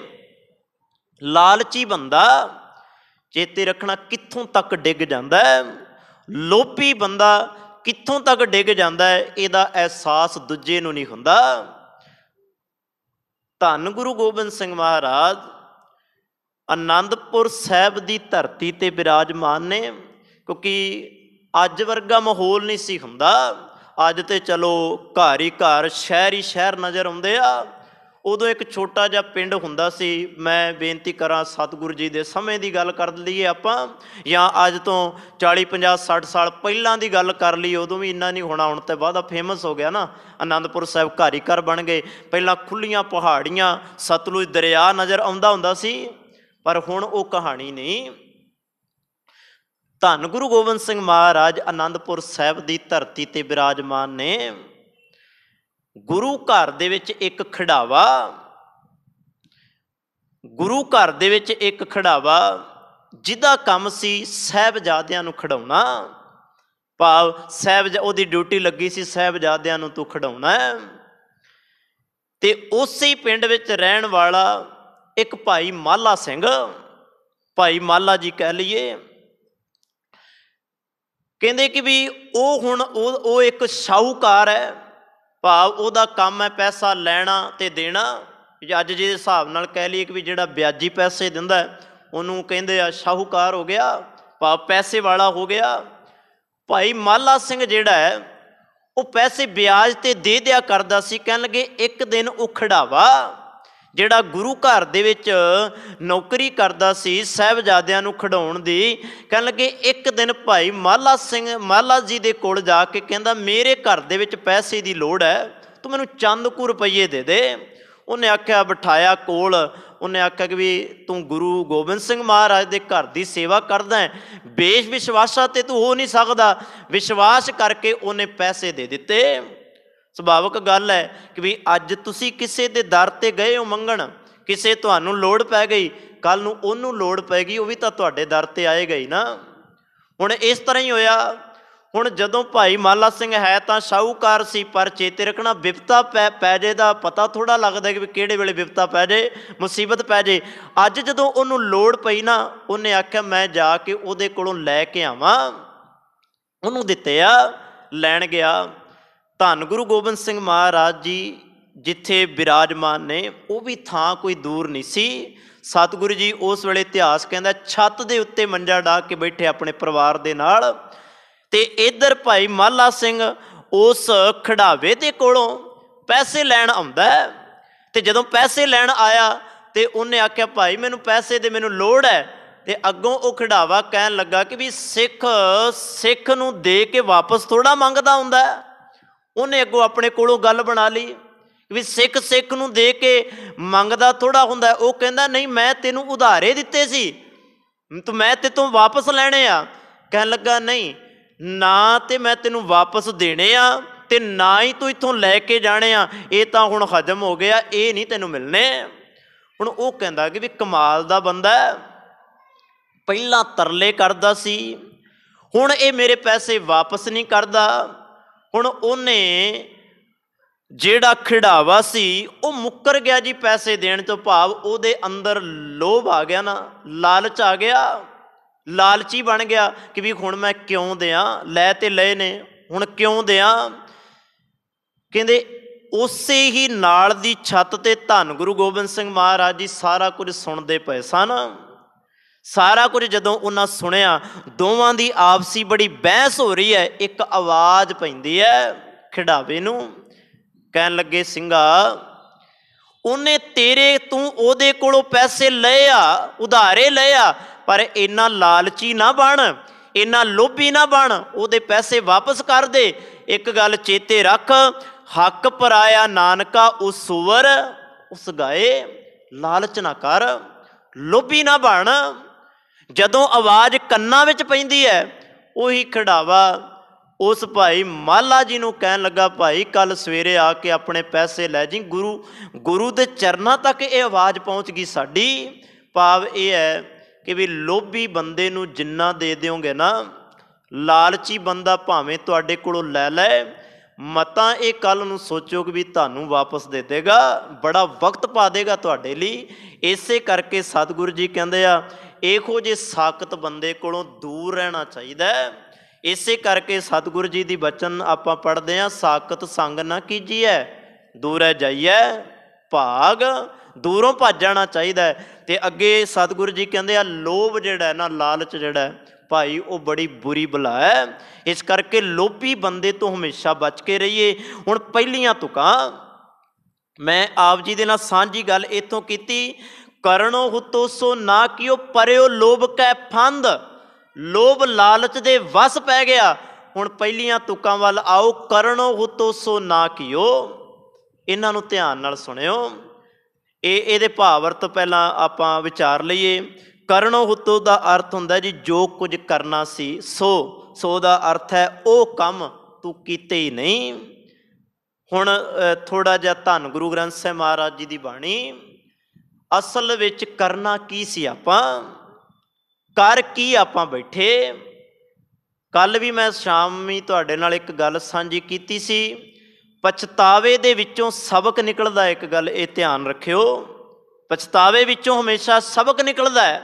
ਲਾਲਚੀ ਬੰਦਾ, ਚੇਤੇ ਰੱਖਣਾ, ਕਿੱਥੋਂ ਤੱਕ ਡਿੱਗ ਜਾਂਦਾ ਹੈ। ਲੋਭੀ ਬੰਦਾ ਕਿੱਥੋਂ ਤੱਕ ਡਿੱਗ ਜਾਂਦਾ ਹੈ, ਇਹਦਾ ਅਹਿਸਾਸ ਦੂਜੇ ਨੂੰ ਨਹੀਂ ਹੁੰਦਾ। ਧੰਨ ਗੁਰੂ ਗੋਬਿੰਦ ਸਿੰਘ ਮਹਾਰਾਜ ਅਨੰਦਪੁਰ ਸਾਹਿਬ ਦੀ ਧਰਤੀ 'ਤੇ ਬਿਰਾਜਮਾਨ ਨੇ, ਕਿਉਂਕਿ ਅੱਜ ਵਰਗਾ ਮਾਹੌਲ ਨਹੀਂ ਸੀ ਹੁੰਦਾ। ਅੱਜ ਤੇ ਚਲੋ ਘਰ ਹੀ ਘਰ, ਸ਼ਹਿਰ ਹੀ ਸ਼ਹਿਰ ਨਜ਼ਰ ਆਉਂਦੇ ਆ। ਉਦੋਂ ਇੱਕ ਛੋਟਾ ਜਿਹਾ ਪਿੰਡ ਹੁੰਦਾ ਸੀ। ਮੈਂ ਬੇਨਤੀ ਕਰਾਂ, ਸਤਿਗੁਰੂ ਜੀ ਦੇ ਸਮੇਂ ਦੀ ਗੱਲ ਕਰ ਲਈਏ ਆਪਾਂ, ਜਾਂ ਅੱਜ ਤੋਂ 40 50 60 ਸਾਲ ਪਹਿਲਾਂ ਦੀ ਗੱਲ ਕਰ ਲਈਏ, ਉਦੋਂ ਵੀ ਇੰਨਾ ਨਹੀਂ ਹੋਣਾ। ਹੁਣ ਤਾਂ ਵਾਹਦਾ ਫੇਮਸ ਹੋ ਗਿਆ ਨਾ, ਅਨੰਦਪੁਰ ਸਾਹਿਬ ਘਰ ਹੀ ਘਰ ਬਣ ਗਏ। ਪਹਿਲਾਂ ਖੁੱਲ੍ਹੀਆਂ ਪਹਾੜੀਆਂ, ਸਤਲੁਜ ਦਰਿਆ ਨਜ਼ਰ ਆਉਂਦਾ ਹੁੰਦਾ ਸੀ, ਪਰ ਹੁਣ ਉਹ ਕਹਾਣੀ ਨਹੀਂ। ਧੰਨ ਗੁਰੂ ਗੋਬਿੰਦ ਸਿੰਘ ਮਹਾਰਾਜ ਅਨੰਦਪੁਰ ਸਾਹਿਬ ਦੀ ਧਰਤੀ 'ਤੇ ਬਿਰਾਜਮਾਨ ਨੇ। ਗੁਰੂ ਘਰ ਦੇ ਵਿੱਚ ਇੱਕ ਖਿਡਾਵਾ, ਗੁਰੂ ਘਰ ਦੇ ਵਿੱਚ ਇੱਕ ਖਿਡਾਵਾ ਜਿਹਦਾ ਕੰਮ ਸੀ ਸਾਹਿਬਜ਼ਾਦਿਆਂ ਨੂੰ ਖਿਡਾਉਣਾ, ਭਾਵ ਉਹਦੀ ਡਿਊਟੀ ਲੱਗੀ ਸੀ ਸਾਹਿਬਜ਼ਾਦਿਆਂ ਨੂੰ ਤੂੰ ਖਿਡਾਉਣਾ ਹੈ। ਤੇ ਉਸੇ ਪਿੰਡ ਵਿੱਚ ਰਹਿਣ ਵਾਲਾ ਇੱਕ ਭਾਈ ਮਾਲਾ ਸਿੰਘ, ਭਾਈ ਮਾਲਾ ਜੀ ਕਹਿ ਲਈਏ, ਕਹਿੰਦੇ ਕਿ ਵੀ ਉਹ ਹੁਣ ਉਹ ਇੱਕ ਸ਼ਾਹੂਕਾਰ ਹੈ, ਭਾਵ ਉਹਦਾ ਕੰਮ ਹੈ ਪੈਸਾ ਲੈਣਾ ਤੇ ਦੇਣਾ। ਅੱਜ ਦੇ ਹਿਸਾਬ ਨਾਲ ਕਹਿ ਲਈਏ ਕਿ ਵੀ ਜਿਹੜਾ ਵਿਆਜੀ ਪੈਸੇ ਦਿੰਦਾ ਉਹਨੂੰ ਕਹਿੰਦੇ ਆ ਸ਼ਾਹੂਕਾਰ ਹੋ ਗਿਆ, ਭਾਵ ਪੈਸੇ ਵਾਲਾ ਹੋ ਗਿਆ। ਭਾਈ ਮਾਲਾ ਸਿੰਘ ਜਿਹੜਾ ਹੈ ਉਹ ਪੈਸੇ ਵਿਆਜ 'ਤੇ ਦੇ ਦਿਆ ਕਰਦਾ ਸੀ। ਕਹਿਣ ਲੱਗੇ ਇੱਕ ਦਿਨ ਉਹ ਖਿਡਾਵਾ ਜਿਹੜਾ ਗੁਰੂ ਘਰ ਦੇ ਵਿੱਚ ਨੌਕਰੀ ਕਰਦਾ ਸੀ ਸਾਹਿਬਜ਼ਾਦਿਆਂ ਨੂੰ ਖਿਡਾਉਣ ਦੀ, ਕਹਿਣ ਲੱਗੇ ਇੱਕ ਦਿਨ ਭਾਈ ਮਾਲਾ ਜੀ ਦੇ ਕੋਲ ਜਾ ਕੇ ਕਹਿੰਦਾ, ਮੇਰੇ ਘਰ ਦੇ ਵਿੱਚ ਪੈਸੇ ਦੀ ਲੋੜ ਹੈ, ਤੂੰ ਮੈਨੂੰ ਚੰਦ ਕੁ ਰੁਪਈਏ ਦੇ ਦੇ। ਉਹਨੇ ਆਖਿਆ, ਬਿਠਾਇਆ ਕੋਲ, ਉਹਨੇ ਆਖਿਆ ਕਿ ਵੀ ਤੂੰ ਗੁਰੂ ਗੋਬਿੰਦ ਸਿੰਘ ਮਹਾਰਾਜ ਦੇ ਘਰ ਦੀ ਸੇਵਾ ਕਰਦਾ ਹੈ, ਬੇਸ਼ ਵਿਸ਼ਵਾਸਾ ਤੇ ਤੂੰ ਹੋ ਨਹੀਂ ਸਕਦਾ। ਵਿਸ਼ਵਾਸ ਕਰਕੇ ਉਹਨੇ ਪੈਸੇ ਦੇ ਦਿੱਤੇ। ਸੁਭਾਵਿਕ ਗੱਲ ਹੈ ਕਿ ਵੀ ਅੱਜ ਤੁਸੀਂ ਕਿਸੇ ਦੇ ਦਰ ਤੇ ਗਏ ਹੋ ਮੰਗਣ, ਕਿਸੇ ਤੁਹਾਨੂੰ ਲੋੜ ਪੈ ਗਈ, ਕੱਲ ਨੂੰ ਉਹਨੂੰ ਲੋੜ ਪੈਗੀ, ਉਹ ਵੀ ਤਾਂ ਤੁਹਾਡੇ ਦਰ ਤੇ ਆਏਗਾ ਹੀ ਨਾ। ਹੁਣ ਇਸ ਤਰ੍ਹਾਂ ਹੀ ਹੋਇਆ। ਹੁਣ ਜਦੋਂ ਭਾਈ ਮਾਲਾ ਸਿੰਘ ਹੈ ਤਾਂ ਸ਼ਾਹੂਕਾਰ ਸੀ, ਪਰ ਚੇਤੇ ਰੱਖਣਾ ਵਿਪਤਾ ਪੈ ਜੇ ਦਾ ਪਤਾ ਥੋੜ੍ਹਾ ਲੱਗਦਾ ਕਿ ਵੀ ਕਿਹੜੇ ਵੇਲੇ ਵਿਪਤਾ ਪੈ ਜੇ, ਮੁਸੀਬਤ ਪੈ ਜੇ। ਅੱਜ ਜਦੋਂ ਉਹਨੂੰ ਲੋੜ ਪਈ ਨਾ, ਉਹਨੇ ਆਖਿਆ ਮੈਂ ਜਾ ਕੇ ਉਹਦੇ ਕੋਲੋਂ ਲੈ ਕੇ ਆਵਾਂ। ਉਹਨੂੰ ਦਿੱਤੇ ਆ, ਲੈਣ ਗਿਆ। ਧੰਨ ਗੁਰੂ ਗੋਬਿੰਦ ਸਿੰਘ ਮਹਾਰਾਜ ਜੀ ਜਿੱਥੇ ਬਿਰਾਜਮਾਨ ਨੇ, ਉਹ ਵੀ ਥਾਂ ਕੋਈ ਦੂਰ ਨਹੀਂ ਸੀ। ਸਤਿਗੁਰੂ ਜੀ ਉਸ ਵੇਲੇ ਇਤਿਹਾਸ ਕਹਿੰਦਾ ਛੱਤ ਦੇ ਉੱਤੇ ਮੰਜਾ ਢਾ ਕੇ ਬੈਠੇ ਆਪਣੇ ਪਰਿਵਾਰ ਦੇ ਨਾਲ, ਤੇ ਇੱਧਰ ਭਾਈ ਮਾਲਾ ਸਿੰਘ ਉਸ ਖਿਡਾਵੇ ਦੇ ਕੋਲੋਂ ਪੈਸੇ ਲੈਣ ਆਉਂਦਾ। ਤੇ ਜਦੋਂ ਪੈਸੇ ਲੈਣ ਆਇਆ ਤੇ ਉਹਨੇ ਆਖਿਆ ਭਾਈ ਮੈਨੂੰ ਪੈਸੇ ਦੇ, ਮੈਨੂੰ ਲੋੜ ਹੈ। ਤੇ ਅੱਗੋਂ ਉਹ ਖਿਡਾਵਾ ਕਹਿਣ ਲੱਗਾ ਕਿ ਵੀ ਸਿੱਖ ਨੂੰ ਦੇ ਕੇ ਵਾਪਸ ਥੋੜ੍ਹਾ ਮੰਗਦਾ ਹੁੰਦਾ। ਉਹਨੇ ਅੱਗੋਂ ਆਪਣੇ ਕੋਲੋਂ ਗੱਲ ਬਣਾ ਲਈ ਵੀ ਸਿੱਖ ਨੂੰ ਦੇ ਕੇ ਮੰਗਦਾ ਥੋੜ੍ਹਾ ਹੁੰਦਾ। ਉਹ ਕਹਿੰਦਾ ਨਹੀਂ, ਮੈਂ ਤੈਨੂੰ ਉਧਾਰੇ ਦਿੱਤੇ ਸੀ, ਮੈਂ ਤੇ ਤੋਂ ਵਾਪਸ ਲੈਣੇ ਆ। ਕਹਿਣ ਲੱਗਾ ਨਹੀਂ, ਨਾ ਤੇ ਮੈਂ ਤੈਨੂੰ ਵਾਪਸ ਦੇਣੇ ਆ ਤੇ ਨਾ ਹੀ ਤੂੰ ਇੱਥੋਂ ਲੈ ਕੇ ਜਾਣੇ ਆ, ਇਹ ਤਾਂ ਹੁਣ ਹਜਮ ਹੋ ਗਿਆ, ਇਹ ਨਹੀਂ ਤੈਨੂੰ ਮਿਲਣੇ। ਹੁਣ ਉਹ ਕਹਿੰਦਾ ਕਿ ਵੀ ਕਮਾਲ ਦਾ ਬੰਦਾ, ਪਹਿਲਾਂ ਤਰਲੇ ਕਰਦਾ ਸੀ, ਹੁਣ ਇਹ ਮੇਰੇ ਪੈਸੇ ਵਾਪਸ ਨਹੀਂ ਕਰਦਾ। ਹੁਣ ਉਹਨੇ ਜਿਹੜਾ ਖਿਡਾਵਾ ਸੀ ਉਹ ਮੁੱਕਰ ਗਿਆ ਜੀ ਪੈਸੇ ਦੇਣ ਤੋਂ, ਭਾਵ ਉਹਦੇ ਅੰਦਰ ਲੋਭ ਆ ਗਿਆ ਨਾ, ਲਾਲਚ ਆ ਗਿਆ, ਲਾਲਚੀ ਬਣ ਗਿਆ ਕਿ ਵੀ ਹੁਣ ਮੈਂ ਕਿਉਂ ਦਿਆਂ, ਲੈ ਤੇ ਲਏ ਨੇ, ਹੁਣ ਕਿਉਂ ਦਿਆਂ। ਕਹਿੰਦੇ ਉਸੇ ਹੀ ਨਾਲ ਦੀ ਛੱਤ ਤੇ ਧੰਨ ਗੁਰੂ ਗੋਬਿੰਦ ਸਿੰਘ ਮਹਾਰਾਜ ਜੀ ਸਾਰਾ ਕੁਝ ਸੁਣਦੇ ਪਏ ਸਨ। ਸਾਰਾ ਕੁਝ ਜਦੋਂ ਉਹਨਾਂ ਸੁਣਿਆ, ਦੋਵਾਂ ਦੀ ਆਪਸੀ ਬੜੀ ਬਹਿਸ ਹੋ ਰਹੀ ਹੈ। ਇੱਕ ਆਵਾਜ਼ ਪੈਂਦੀ ਹੈ ਖਿਡਾਵੇ ਨੂੰ, ਕਹਿਣ ਲੱਗੇ ਸਿੰਘਾ ਉਹਨੇ ਤੂੰ ਉਹਦੇ ਕੋਲੋਂ ਪੈਸੇ ਲਏ ਆ, ਉਧਾਰੇ ਲਏ ਆ, ਪਰ ਇੰਨਾ ਲਾਲਚੀ ਨਾ ਬਣ, ਇੰਨਾ ਲੋਭੀ ਨਾ ਬਣ, ਉਹਦੇ ਪੈਸੇ ਵਾਪਸ ਕਰ ਦੇ। ਇੱਕ ਗੱਲ ਚੇਤੇ ਰੱਖ, ਹੱਕ ਪਰਾਇਆ ਨਾਨਕਾ ਉਸ ਸੂਵਰ ਉਸ ਗਾਏ, ਲਾਲਚ ਨਾ ਕਰ, ਲੋਭੀ ਨਾ ਬਣ। ਜਦੋਂ ਆਵਾਜ਼ ਕੰਨਾਂ ਵਿੱਚ ਪੈਂਦੀ ਹੈ, ਉਹੀ ਖਿਡਾਵਾ ਉਸ ਭਾਈ ਮਾਲਾ ਜੀ ਨੂੰ ਕਹਿਣ ਲੱਗਾ ਭਾਈ ਕੱਲ੍ਹ ਸਵੇਰੇ ਆ ਕੇ ਆਪਣੇ ਪੈਸੇ ਲੈ ਜੀ। ਗੁਰੂ ਦੇ ਚਰਨਾਂ ਤੱਕ ਇਹ ਆਵਾਜ਼ ਪਹੁੰਚ ਗਈ ਸਾਡੀ। ਭਾਵ ਇਹ ਹੈ ਕਿ ਵੀ ਲੋਭੀ ਬੰਦੇ ਨੂੰ ਜਿੰਨਾ ਦੇ ਦਿਓਗੇ ਨਾ, ਲਾਲਚੀ ਬੰਦਾ ਭਾਵੇਂ ਤੁਹਾਡੇ ਕੋਲੋਂ ਲੈ ਲੈ, ਮਤਾਂ ਇਹ ਕੱਲ੍ਹ ਨੂੰ ਸੋਚੋ ਕਿ ਵੀ ਤੁਹਾਨੂੰ ਵਾਪਸ ਦੇ ਦੇਗਾ, ਬੜਾ ਵਕਤ ਪਾ ਦੇਗਾ ਤੁਹਾਡੇ ਲਈ। ਇਸੇ ਕਰਕੇ ਸਤਿਗੁਰੂ ਜੀ ਕਹਿੰਦੇ ਆ ਇਹੋ ਜਿਹੇ ਸਾਕਤ ਬੰਦੇ ਕੋਲੋਂ ਦੂਰ ਰਹਿਣਾ ਚਾਹੀਦਾ। ਇਸੇ ਕਰਕੇ ਸਤਿਗੁਰੂ ਜੀ ਦੀ ਬਚਨ ਆਪਾਂ ਪੜ੍ਹਦੇ ਹਾਂ, ਸਾਕਤ ਸੰਗ ਨਾ ਕੀਜੀਐ, ਦੂਰੈ ਜਾਈਐ ਭਾਗ, ਦੂਰੋਂ ਭੱਜ ਜਾਣਾ ਚਾਹੀਦਾ। ਤੇ ਅੱਗੇ ਸਤਿਗੁਰੂ ਜੀ ਕਹਿੰਦੇ ਆ ਲੋਭ ਜਿਹੜਾ ਨਾ, ਲਾਲਚ ਜਿਹੜਾ ਭਾਈ ਉਹ ਬੜੀ ਬੁਰੀ ਬਲਾ ਹੈ। ਇਸ ਕਰਕੇ ਲੋਭੀ ਬੰਦੇ ਤੋਂ ਹਮੇਸ਼ਾ ਬਚ ਕੇ ਰਹੀਏ। ਹੁਣ ਪਹਿਲੀਆਂ ਤੁਕਾਂ ਮੈਂ ਆਪ ਜੀ ਦੇ ਨਾਲ ਸਾਂਝੀ ਗੱਲ ਇੱਥੋਂ ਕੀਤੀ, ਕਰਨੋ ਹੁਤੋ ਸੋ ਨਾ ਕੀਓ ਪਰਿਓ ਲੋਭ ਕੈ ਫੰਦ, ਲੋਭ ਲਾਲਚ ਦੇ ਵਸ ਪੈ ਗਿਆ। ਹੁਣ ਪਹਿਲੀਆਂ ਤੁਕਾਂ ਵੱਲ ਆਓ, ਕਰਨੋ ਹੁਤੋ ਸੋ ਨਾ ਕੀਓ, ਇਹਨਾਂ ਨੂੰ ਧਿਆਨ ਨਾਲ ਸੁਣਿਓ। ਇਹਦੇ ਭਾਵ ਅਰਥ ਪਹਿਲਾਂ ਆਪਾਂ ਵਿਚਾਰ ਲਈਏ। ਕਰਨੋ ਹੁਤੋ ਦਾ ਅਰਥ ਹੁੰਦਾ ਜੀ ਜੋ ਕੁਝ ਕਰਨਾ ਸੀ ਸੋ ਦਾ ਅਰਥ ਹੈ ਉਹ ਕੰਮ ਤੂੰ ਕੀਤੇ ਹੀ ਨਹੀਂ। ਹੁਣ ਥੋੜ੍ਹਾ ਜਿਹਾ ਧੰਨ ਗੁਰੂ ਗ੍ਰੰਥ ਸਾਹਿਬ ਮਹਾਰਾਜ ਜੀ ਦੀ ਬਾਣੀ, ਅਸਲ ਵਿੱਚ ਕਰਨਾ ਕੀ ਸੀ, ਆਪਾਂ ਕਰ ਕੀ ਆਪਾਂ ਬੈਠੇ। ਕੱਲ੍ਹ ਵੀ ਮੈਂ ਸ਼ਾਮੀ ਤੁਹਾਡੇ ਨਾਲ ਇੱਕ ਗੱਲ ਸਾਂਝੀ ਕੀਤੀ ਸੀ, ਪਛਤਾਵੇ ਦੇ ਵਿੱਚੋਂ ਸਬਕ ਨਿਕਲਦਾ। ਇੱਕ ਗੱਲ ਇਹ ਧਿਆਨ ਰੱਖਿਓ, ਪਛਤਾਵੇ ਵਿੱਚੋਂ ਹਮੇਸ਼ਾ ਸਬਕ ਨਿਕਲਦਾ ਹੈ।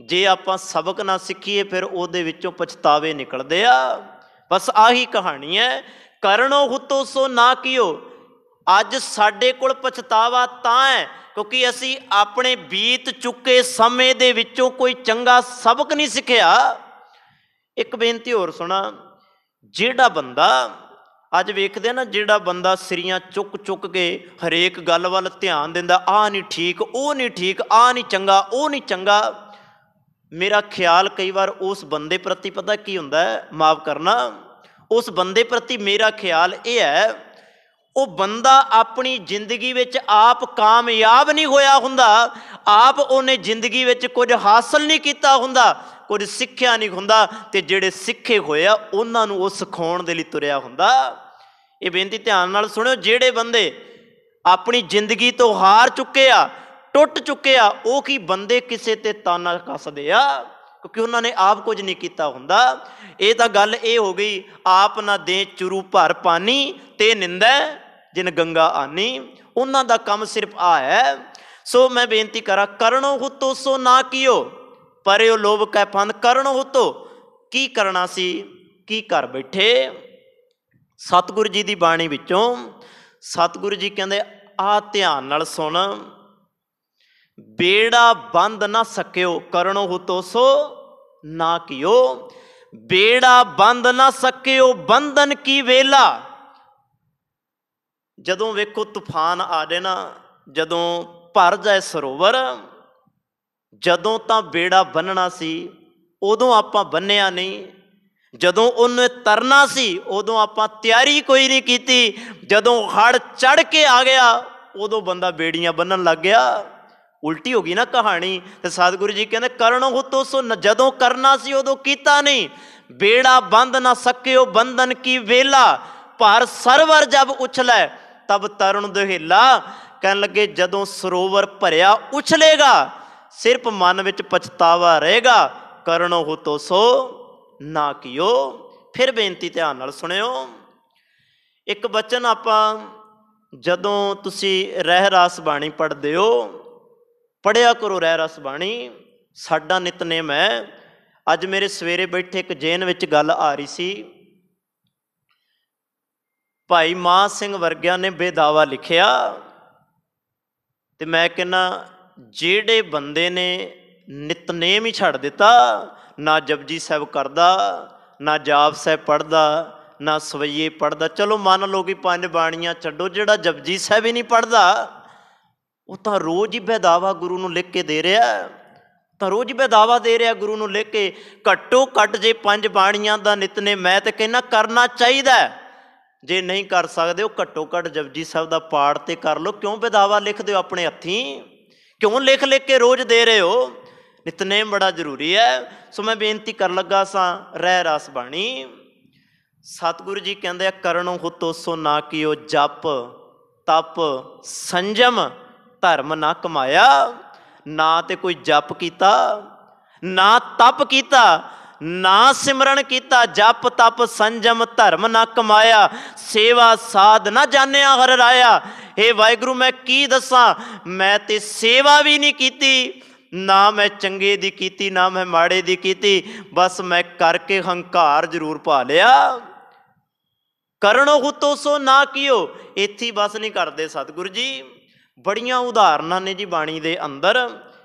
ਜੇ ਆਪਾਂ ਸਬਕ ਨਾ ਸਿੱਖੀਏ ਫਿਰ ਉਹਦੇ ਵਿੱਚੋਂ ਪਛਤਾਵੇ ਨਿਕਲਦੇ ਆ। ਬਸ ਆਹੀ ਕਹਾਣੀ ਹੈ। ਕਰਨੋ ਹੁਤੋ ਸੋ ਨਾ ਕੀਓ। ਅੱਜ ਸਾਡੇ ਕੋਲ ਪਛਤਾਵਾ ਤਾਂ ਹੈ ਕਿਉਂਕਿ ਅਸੀਂ ਆਪਣੇ ਬੀਤ ਚੁੱਕੇ ਸਮੇਂ ਦੇ ਵਿੱਚੋਂ ਕੋਈ ਚੰਗਾ ਸਬਕ ਨਹੀਂ ਸਿੱਖਿਆ। ਇੱਕ ਬੇਨਤੀ ਹੋਰ ਸੁਣਾ, ਜਿਹੜਾ ਬੰਦਾ ਅੱਜ ਵੇਖਦੇ ਨਾ, ਜਿਹੜਾ ਬੰਦਾ ਸਿਰੀਆਂ ਚੁੱਕ ਕੇ ਹਰੇਕ ਗੱਲ ਵੱਲ ਧਿਆਨ ਦਿੰਦਾ, ਆਹ ਨਹੀਂ ਠੀਕ, ਉਹ ਨਹੀਂ ਠੀਕ, ਆਹ ਨਹੀਂ ਚੰਗਾ, ਉਹ ਨਹੀਂ ਚੰਗਾ, ਮੇਰਾ ਖਿਆਲ ਕਈ ਵਾਰ ਉਸ ਬੰਦੇ ਪ੍ਰਤੀ ਪਤਾ ਕੀ ਹੁੰਦਾ ਹੈ, ਮਾਫ਼ ਕਰਨਾ, ਉਸ ਬੰਦੇ ਪ੍ਰਤੀ ਮੇਰਾ ਖਿਆਲ ਇਹ ਹੈ, ਉਹ ਬੰਦਾ ਆਪਣੀ ਜ਼ਿੰਦਗੀ ਵਿੱਚ ਆਪ ਕਾਮਯਾਬ ਨਹੀਂ ਹੋਇਆ ਹੁੰਦਾ, ਆਪ ਉਹਨੇ ਜ਼ਿੰਦਗੀ ਵਿੱਚ ਕੁਝ ਹਾਸਲ ਨਹੀਂ ਕੀਤਾ ਹੁੰਦਾ, ਕੁਝ ਸਿੱਖਿਆ ਨਹੀਂ ਹੁੰਦਾ, ਤੇ ਜਿਹੜੇ ਸਿੱਖੇ ਹੋਏ ਆ ਉਹਨਾਂ ਨੂੰ ਉਹ ਸਿਖਾਉਣ ਦੇ ਲਈ ਤੁਰਿਆ ਹੁੰਦਾ। ਇਹ ਬੇਨਤੀ ਧਿਆਨ ਨਾਲ ਸੁਣਿਓ। ਜਿਹੜੇ ਬੰਦੇ ਆਪਣੀ ਜ਼ਿੰਦਗੀ ਤੋਂ ਹਾਰ ਚੁੱਕੇ ਆ, ਟੁੱਟ ਚੁੱਕੇ ਆ, ਉਹ ਕੀ ਬੰਦੇ ਕਿਸੇ ਤੇ ਤਾਨਾ ਕੱਸਦੇ ਆ, ਕਿਉਂਕਿ ਉਹਨਾਂ ਨੇ ਆਪ ਕੁਝ ਨਹੀਂ ਕੀਤਾ ਹੁੰਦਾ। ਇਹ ਤਾਂ ਗੱਲ ਇਹ ਹੋ ਗਈ, ਆਪ ਨਾ ਦੇ ਚੁਰੂ ਭਰ ਪਾਣੀ ਤੇ ਨਿੰਦੈ ਜਿਨ ਗੰਗਾ ਆਨੀ। ਉਹਨਾਂ ਦਾ ਕੰਮ ਸਿਰਫ ਆ ਹੈ। ਸੋ ਮੈਂ ਬੇਨਤੀ ਕਰਾਂ, ਕਰਨੋ ਹੁਤੋ ਸੋ ਨਾ ਕੀਓ, ਪਰਿਓ ਲੋਭ ਕੈ ਫੰਦ। ਕਰਨੋ ਹੁਤੋ ਕੀ ਕਰਨਾ ਸੀ, ਕੀ ਕਰ ਬੈਠੇ। ਸਤਿਗੁਰੂ ਜੀ ਦੀ ਬਾਣੀ ਵਿੱਚੋਂ ਸਤਿਗੁਰੂ ਜੀ ਕਹਿੰਦੇ, ਆਹ ਧਿਆਨ ਨਾਲ ਸੁਣ, ਬੇੜਾ ਬੰਦ ਨਾ ਸਕਿਓ, ਕਰਨੋ ਹੁਤੋ ਸੋ ਨਾ ਕੀਓ। ਬੇੜਾ ਬੰਦ ਨਾ ਸਕਿਓ, ਬੰਧਨ ਕੀ ਵੇਲਾ। ਜਦੋਂ ਵੇਖੋ ਤੂਫਾਨ ਆ ਜਾਏ ਨਾ, ਜਦੋਂ ਭਰ ਜਾਏ ਸਰੋਵਰ, ਜਦੋਂ ਤਾਂ ਬੇੜਾ ਬੰਨਣਾ ਸੀ ਉਦੋਂ ਆਪਾਂ ਬੰਨਿਆ ਨਹੀਂ, ਜਦੋਂ ਉਹਨੇ ਤਰਨਾ ਸੀ ਉਦੋਂ ਆਪਾਂ ਤਿਆਰੀ ਕੋਈ ਨਹੀਂ ਕੀਤੀ, ਜਦੋਂ ਹੜ੍ਹ ਚੜ੍ਹ ਕੇ ਆ ਗਿਆ ਉਦੋਂ ਬੰਦਾ ਬੇੜੀਆਂ ਬੰਨਣ ਲੱਗ ਗਿਆ। ਉਲਟੀ ਹੋ ਗਈ ਨਾ ਕਹਾਣੀ। ਤੇ ਸਤਿਗੁਰੂ ਜੀ ਕਹਿੰਦੇ, ਕਰਨੋ ਹੁਤੋ ਸੋ, ਜਦੋਂ ਕਰਨਾ ਸੀ ਉਦੋਂ ਕੀਤਾ ਨਹੀਂ। ਬੇੜਾ ਬੰਦ ਨਾ ਸਕਿਓ, ਬੰਧਨ ਕੀ ਵੇਲਾ। ਭਾਰ ਸਰਵਰ ਜਬ ਉਛਲੈ ਤਬ ਤਰੁਣ ਦੁਹੇਲਾ। ਕਹਿਣ ਲੱਗੇ, ਜਦੋਂ ਸਰੋਵਰ ਭਰਿਆ ਉਛਲੇਗਾ, ਸਿਰਫ ਮਨ ਵਿੱਚ ਪਛਤਾਵਾ ਰਹੇਗਾ। ਕਰਨੋ ਹੁਤੋ ਸੋ ਨਾ ਕੀਓ। ਫਿਰ ਬੇਨਤੀ ਧਿਆਨ ਨਾਲ ਸੁਣਿਓ। ਇੱਕ ਬਚਨ ਆਪਾਂ, ਜਦੋਂ ਤੁਸੀਂ ਰਹਿ ਰਾਸ ਬਾਣੀ ਪੜ੍ਹਦੇ ਹੋ, ਪੜ੍ਹਿਆ ਕਰੋ ਰਹਿ ਰਸ ਬਾਣੀ। ਸਾਡਾ ਨਿਤਨੇਮ ਹੈ। ਅੱਜ ਮੇਰੇ ਸਵੇਰੇ ਬੈਠੇ ਇੱਕ ਜੇਨ ਵਿੱਚ ਗੱਲ ਆ ਰਹੀ ਸੀ, ਭਾਈ ਮਾਨ ਸਿੰਘ ਵਰਗਿਆਂ ਨੇ ਬੇਦਾਵਾ ਲਿਖਿਆ। ਤੇ ਮੈਂ ਕਹਿੰਦਾ, ਜਿਹੜੇ ਬੰਦੇ ਨੇ ਨਿਤਨੇਮ ਹੀ ਛੱਡ ਦਿੱਤਾ, ਨਾ ਜਪਜੀ ਸਾਹਿਬ ਕਰਦਾ, ਨਾ ਜਾਪ ਸਾਹਿਬ ਪੜ੍ਹਦਾ, ਨਾ ਸਵਈਏ ਪੜ੍ਹਦਾ, ਚਲੋ ਮੰਨ ਲਓ ਕਿ 5 ਬਾਣੀਆਂ ਛੱਡੋ, ਜਿਹੜਾ ਜਪਜੀ ਸਾਹਿਬ ਹੀ ਨਹੀਂ ਪੜ੍ਹਦਾ, ਉਹ ਤਾਂ ਰੋਜ਼ ਹੀ ਬੇਦਾਵਾ ਗੁਰੂ ਨੂੰ ਲਿਖ ਕੇ ਦੇ ਰਿਹਾ, ਤਾਂ ਰੋਜ਼ ਹੀ ਬੇਦਾਵਾ ਦੇ ਰਿਹਾ ਗੁਰੂ ਨੂੰ ਲਿਖ ਕੇ। ਘੱਟੋ ਘੱਟ ਜੇ 5 ਬਾਣੀਆਂ ਦਾ ਨਿਤਨੇਮ ਮੈਂ ਤਾਂ ਕਹਿੰਦਾ ਕਰਨਾ ਚਾਹੀਦਾ। ਜੇ ਨਹੀਂ ਕਰ ਸਕਦੇ ਹੋ, ਘੱਟੋ ਘੱਟ ਜਪਜੀ ਸਾਹਿਬ ਦਾ ਪਾਠ ਤੇ ਕਰ ਲਓ। ਕਿਉਂ ਬੇਦਾਵਾ ਲਿਖਦੇ ਹੋ ਆਪਣੇ ਹੱਥੀਂ? ਕਿਉਂ ਲਿਖ ਲਿਖ ਕੇ ਰੋਜ਼ ਦੇ ਰਹੇ ਹੋ? ਨਿਤਨੇਮ ਬੜਾ ਜ਼ਰੂਰੀ ਹੈ। ਸੋ ਮੈਂ ਬੇਨਤੀ ਕਰਨ ਲੱਗਾ ਸਾਂ, ਰਹਿ ਰਸ ਬਾਣੀ। ਸਤਿਗੁਰੂ ਜੀ ਕਹਿੰਦੇ ਆ, ਕਰਨੋ ਹੁਤੋ ਸੋ ਨਾ ਕੀਓ, ਜਪ ਤਪ ਸੰਜਮ ਧਰਮ ਨਾ ਕਮਾਇਆ। ਨਾ ਤੇ ਕੋਈ ਜਪ ਕੀਤਾ, ਨਾ ਤਪ ਕੀਤਾ, ਨਾ ਸਿਮਰਨ ਕੀਤਾ, ਜਪ ਤਪ ਸੰਜਮ ਧਰਮ ਨਾ ਕਮਾਇਆ। ਸੇਵਾ ਸਾਧ ਨਾ ਜਾਣਿਆ ਹਰ ਰਾਇਆ। ਹੇ ਵਾਹਿਗੁਰੂ, ਮੈਂ ਕੀ ਦੱਸਾਂ, ਮੈਂ ਤੇ ਸੇਵਾ ਵੀ ਨਹੀਂ ਕੀਤੀ, ਨਾ ਮੈਂ ਚੰਗੇ ਦੀ ਕੀਤੀ, ਨਾ ਮੈਂ ਮਾੜੇ ਦੀ ਕੀਤੀ, ਬਸ ਮੈਂ ਕਰਕੇ ਹੰਕਾਰ ਜ਼ਰੂਰ ਪਾ ਲਿਆ। ਕਰਨੋ ਹੁਤੋ ਸੋ ਨਾ ਕੀਓ, ਇੱਥੇ ਬਸ ਨਹੀਂ ਕਰਦੇ ਸਤਿਗੁਰੂ ਜੀ। ਬੜੀਆਂ ਉਦਾਹਰਨਾਂ ਨੇ ਜੀ ਬਾਣੀ ਦੇ ਅੰਦਰ।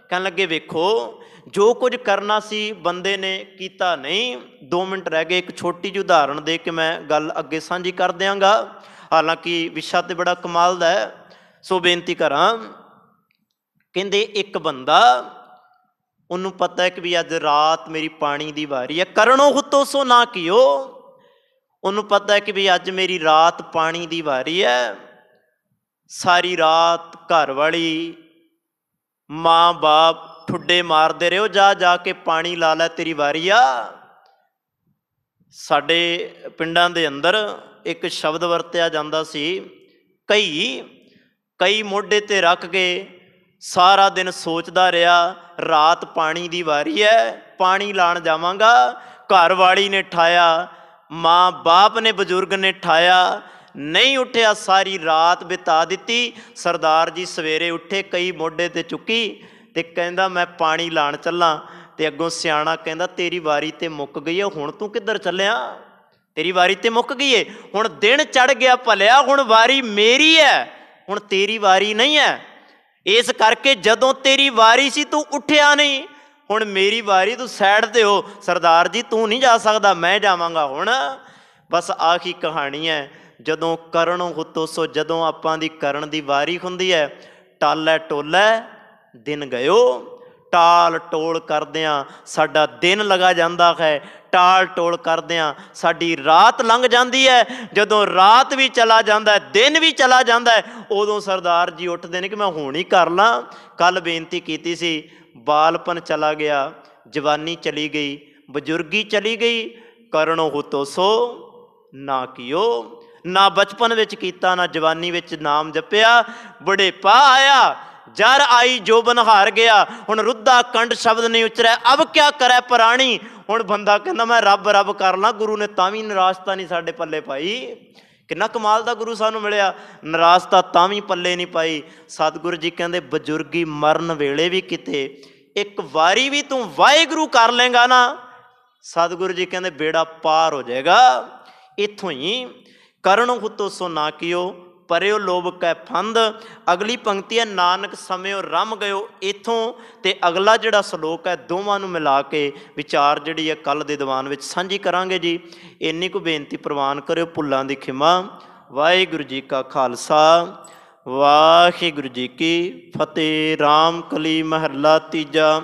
ਕਹਿਣ ਲੱਗੇ, ਵੇਖੋ ਜੋ ਕੁਝ ਕਰਨਾ ਸੀ ਬੰਦੇ ਨੇ ਕੀਤਾ ਨਹੀਂ। 2 ਮਿੰਟ ਰਹਿ ਗਏ, ਇੱਕ ਛੋਟੀ ਜਿਹੀ ਉਦਾਹਰਣ ਦੇ ਕੇ ਮੈਂ ਗੱਲ ਅੱਗੇ ਸਾਂਝੀ ਕਰ ਦਿਆਂਗਾ। ਹਾਲਾਂਕਿ ਵਿਸ਼ਾ ਤੇ ਬੜਾ ਕਮਾਲ ਦਾ ਹੈ, ਸੋ ਬੇਨਤੀ ਕਰਾਂ। ਕਹਿੰਦੇ ਇੱਕ ਬੰਦਾ, ਉਹਨੂੰ ਪਤਾ ਹੈ ਕਿ ਵੀ ਅੱਜ ਰਾਤ ਮੇਰੀ ਪਾਣੀ ਦੀ ਵਾਰੀ ਹੈ। ਕਰਨੋ ਹੁਤੋ ਸੋ ਨਾ ਕੀਓ। ਉਹਨੂੰ ਪਤਾ ਹੈ ਕਿ ਵੀ ਅੱਜ ਮੇਰੀ ਰਾਤ ਪਾਣੀ ਦੀ ਵਾਰੀ ਹੈ। ਸਾਰੀ ਰਾਤ ਘਰ ਵਾਲੀ, ਮਾਂ ਬਾਪ ਠੁੱਡੇ ਮਾਰਦੇ ਰਹੇ, ਜਾ ਜਾ ਕੇ ਪਾਣੀ ਲਾ ਲੈ, ਤੇਰੀ ਵਾਰੀ ਆ। ਸਾਡੇ ਪਿੰਡਾਂ ਦੇ ਅੰਦਰ ਇੱਕ ਸ਼ਬਦ ਵਰਤਿਆ ਜਾਂਦਾ ਸੀ, ਕਈ ਮੋਢੇ ਤੇ ਰੱਖ ਕੇ ਸਾਰਾ ਦਿਨ ਸੋਚਦਾ ਰਿਹਾ, ਰਾਤ ਪਾਣੀ ਦੀ ਵਾਰੀ ਹੈ, ਪਾਣੀ ਲਾਣ ਜਾਵਾਂਗਾ। ਘਰ ਵਾਲੀ ਨੇ ਠਾਇਆ, ਮਾਂ ਬਾਪ ਨੇ, ਬਜ਼ੁਰਗ ਨੇ ਠਾਇਆ, ਨਹੀਂ ਉੱਠਿਆ, ਸਾਰੀ ਰਾਤ ਬਿਤਾ ਦਿੱਤੀ। ਸਰਦਾਰ ਜੀ ਸਵੇਰੇ ਉੱਠੇ, ਕਈ ਮੋਢੇ ਤੇ ਚੁੱਕੀ ਤੇ ਕਹਿੰਦਾ, ਮੈਂ ਪਾਣੀ ਲਾਣ ਚੱਲਾਂ। ਤੇ ਅੱਗੋਂ ਸਿਆਣਾ ਕਹਿੰਦਾ, ਤੇਰੀ ਵਾਰੀ ਤੇ ਮੁੱਕ ਗਈ ਹੈ, ਹੁਣ ਤੂੰ ਕਿੱਧਰ ਚੱਲਿਆ? ਤੇਰੀ ਵਾਰੀ ਤੇ ਮੁੱਕ ਗਈ ਏ, ਹੁਣ ਦਿਨ ਚੜ੍ਹ ਗਿਆ ਭਲਿਆ, ਹੁਣ ਵਾਰੀ ਮੇਰੀ ਹੈ, ਹੁਣ ਤੇਰੀ ਵਾਰੀ ਨਹੀਂ ਹੈ। ਇਸ ਕਰਕੇ ਜਦੋਂ ਤੇਰੀ ਵਾਰੀ ਸੀ ਤੂੰ ਉੱਠਿਆ ਨਹੀਂ, ਹੁਣ ਮੇਰੀ ਵਾਰੀ, ਤੂੰ ਸਾਈਡ ਤੇ ਹੋ। ਸਰਦਾਰ ਜੀ ਤੂੰ ਨਹੀਂ ਜਾ ਸਕਦਾ, ਮੈਂ ਜਾਵਾਂਗਾ ਹੁਣ। ਬਸ ਆਹੀ ਕਹਾਣੀ ਹੈ। ਜਦੋਂ ਕਰਨੋ ਹੁਤੋ ਸੋ, ਜਦੋਂ ਆਪਾਂ ਦੀ ਕਰਨ ਦੀ ਵਾਰੀ ਹੁੰਦੀ ਹੈ, ਟਾਲੈ ਟੋਲੈ ਦਿਨ ਗਇਓ। ਟਾਲ ਟੋਲ ਕਰਦਿਆਂ ਸਾਡਾ ਦਿਨ ਲਗਾ ਜਾਂਦਾ ਹੈ, ਟਾਲ ਟੋਲ ਕਰਦਿਆਂ ਸਾਡੀ ਰਾਤ ਲੰਘ ਜਾਂਦੀ ਹੈ। ਜਦੋਂ ਰਾਤ ਵੀ ਚਲਾ ਜਾਂਦਾ, ਦਿਨ ਵੀ ਚਲਾ ਜਾਂਦਾ, ਉਦੋਂ ਸਰਦਾਰ ਜੀ ਉੱਠਦੇ ਨੇ ਕਿ ਮੈਂ ਹੁਣ ਹੀ ਕਰ ਲਾਂ। ਕੱਲ੍ਹ ਬੇਨਤੀ ਕੀਤੀ ਸੀ, ਬਾਲਪਨ ਚਲਾ ਗਿਆ, ਜਵਾਨੀ ਚਲੀ ਗਈ, ਬਜ਼ੁਰਗੀ ਚਲੀ ਗਈ। ਕਰਨੋ ਹੁਤੋ ਸੋ ਨਾ ਕੀਓ। ਨਾ ਬਚਪਨ ਵਿੱਚ ਕੀਤਾ, ਨਾ ਜਵਾਨੀ ਵਿੱਚ ਨਾਮ ਜਪਿਆ। ਬੁਢੇਪਾ ਆਇਆ, ਜਰ ਆਈ ਜੋਬਨ ਹਾਰ ਗਿਆ। ਹੁਣ ਰੁੱਧਾ ਕੰਠ ਸ਼ਬਦ ਨਹੀਂ ਉਚਰਿਆ, ਅਬ ਕਿਆ ਕਰੇ ਪ੍ਰਾਣੀ। ਹੁਣ ਬੰਦਾ ਕਹਿੰਦਾ ਮੈਂ ਰੱਬ ਰੱਬ ਕਰ ਲਾਂ, ਗੁਰੂ ਨੇ ਤਾਂ ਵੀ ਨਿਰਾਸ਼ਤਾ ਨਹੀਂ ਸਾਡੇ ਪੱਲੇ ਪਾਈ। ਕਿੰਨਾ ਕਮਾਲ ਦਾ ਗੁਰੂ ਸਾਨੂੰ ਮਿਲਿਆ, ਨਿਰਾਸ਼ਤਾ ਤਾਂ ਵੀ ਪੱਲੇ ਨਹੀਂ ਪਾਈ। ਸਤਿਗੁਰੂ ਜੀ ਕਹਿੰਦੇ ਬਜ਼ੁਰਗੀ ਮਰਨ ਵੇਲੇ ਵੀ ਕਿਤੇ ਇੱਕ ਵਾਰੀ ਵੀ ਤੂੰ ਵਾਹਿਗੁਰੂ ਕਰ ਲੇਗਾ ਨਾ, ਸਤਿਗੁਰੂ ਜੀ ਕਹਿੰਦੇ ਬੇੜਾ ਪਾਰ ਹੋ ਜਾਏਗਾ। ਇੱਥੋਂ ਹੀ ਕਰਨੋ ਹੁਤੋ ਸੋ ਨਾ ਕੀਓ, ਪਰਿਓ ਲੋਭ ਕੈ ਫੰਦ। ਅਗਲੀ ਪੰਕਤੀ ਹੈ ਨਾਨਕ ਸਮਿਓ ਰਮ ਗਇਓ। ਇੱਥੋਂ ਤੇ ਅਗਲਾ ਜਿਹੜਾ ਸਲੋਕ ਹੈ ਦੋਵਾਂ ਨੂੰ ਮਿਲਾ ਕੇ ਵਿਚਾਰ ਜਿਹੜੀ ਹੈ ਕੱਲ੍ਹ ਦੇ ਦੀਵਾਨ ਵਿੱਚ ਸਾਂਝੀ ਕਰਾਂਗੇ ਜੀ। ਇੰਨੀ ਕੁ ਬੇਨਤੀ ਪ੍ਰਵਾਨ ਕਰਿਓ, ਭੁੱਲਾਂ ਦੀ ਖਿਮਾ। ਵਾਹਿਗੁਰੂ ਜੀ ਕਾ ਖਾਲਸਾ, ਵਾਹਿਗੁਰੂ ਜੀ ਕੀ ਫਤਿਹ। ਰਾਮ ਕਲੀ ਮਹੱਲਾ ਤੀਜਾ।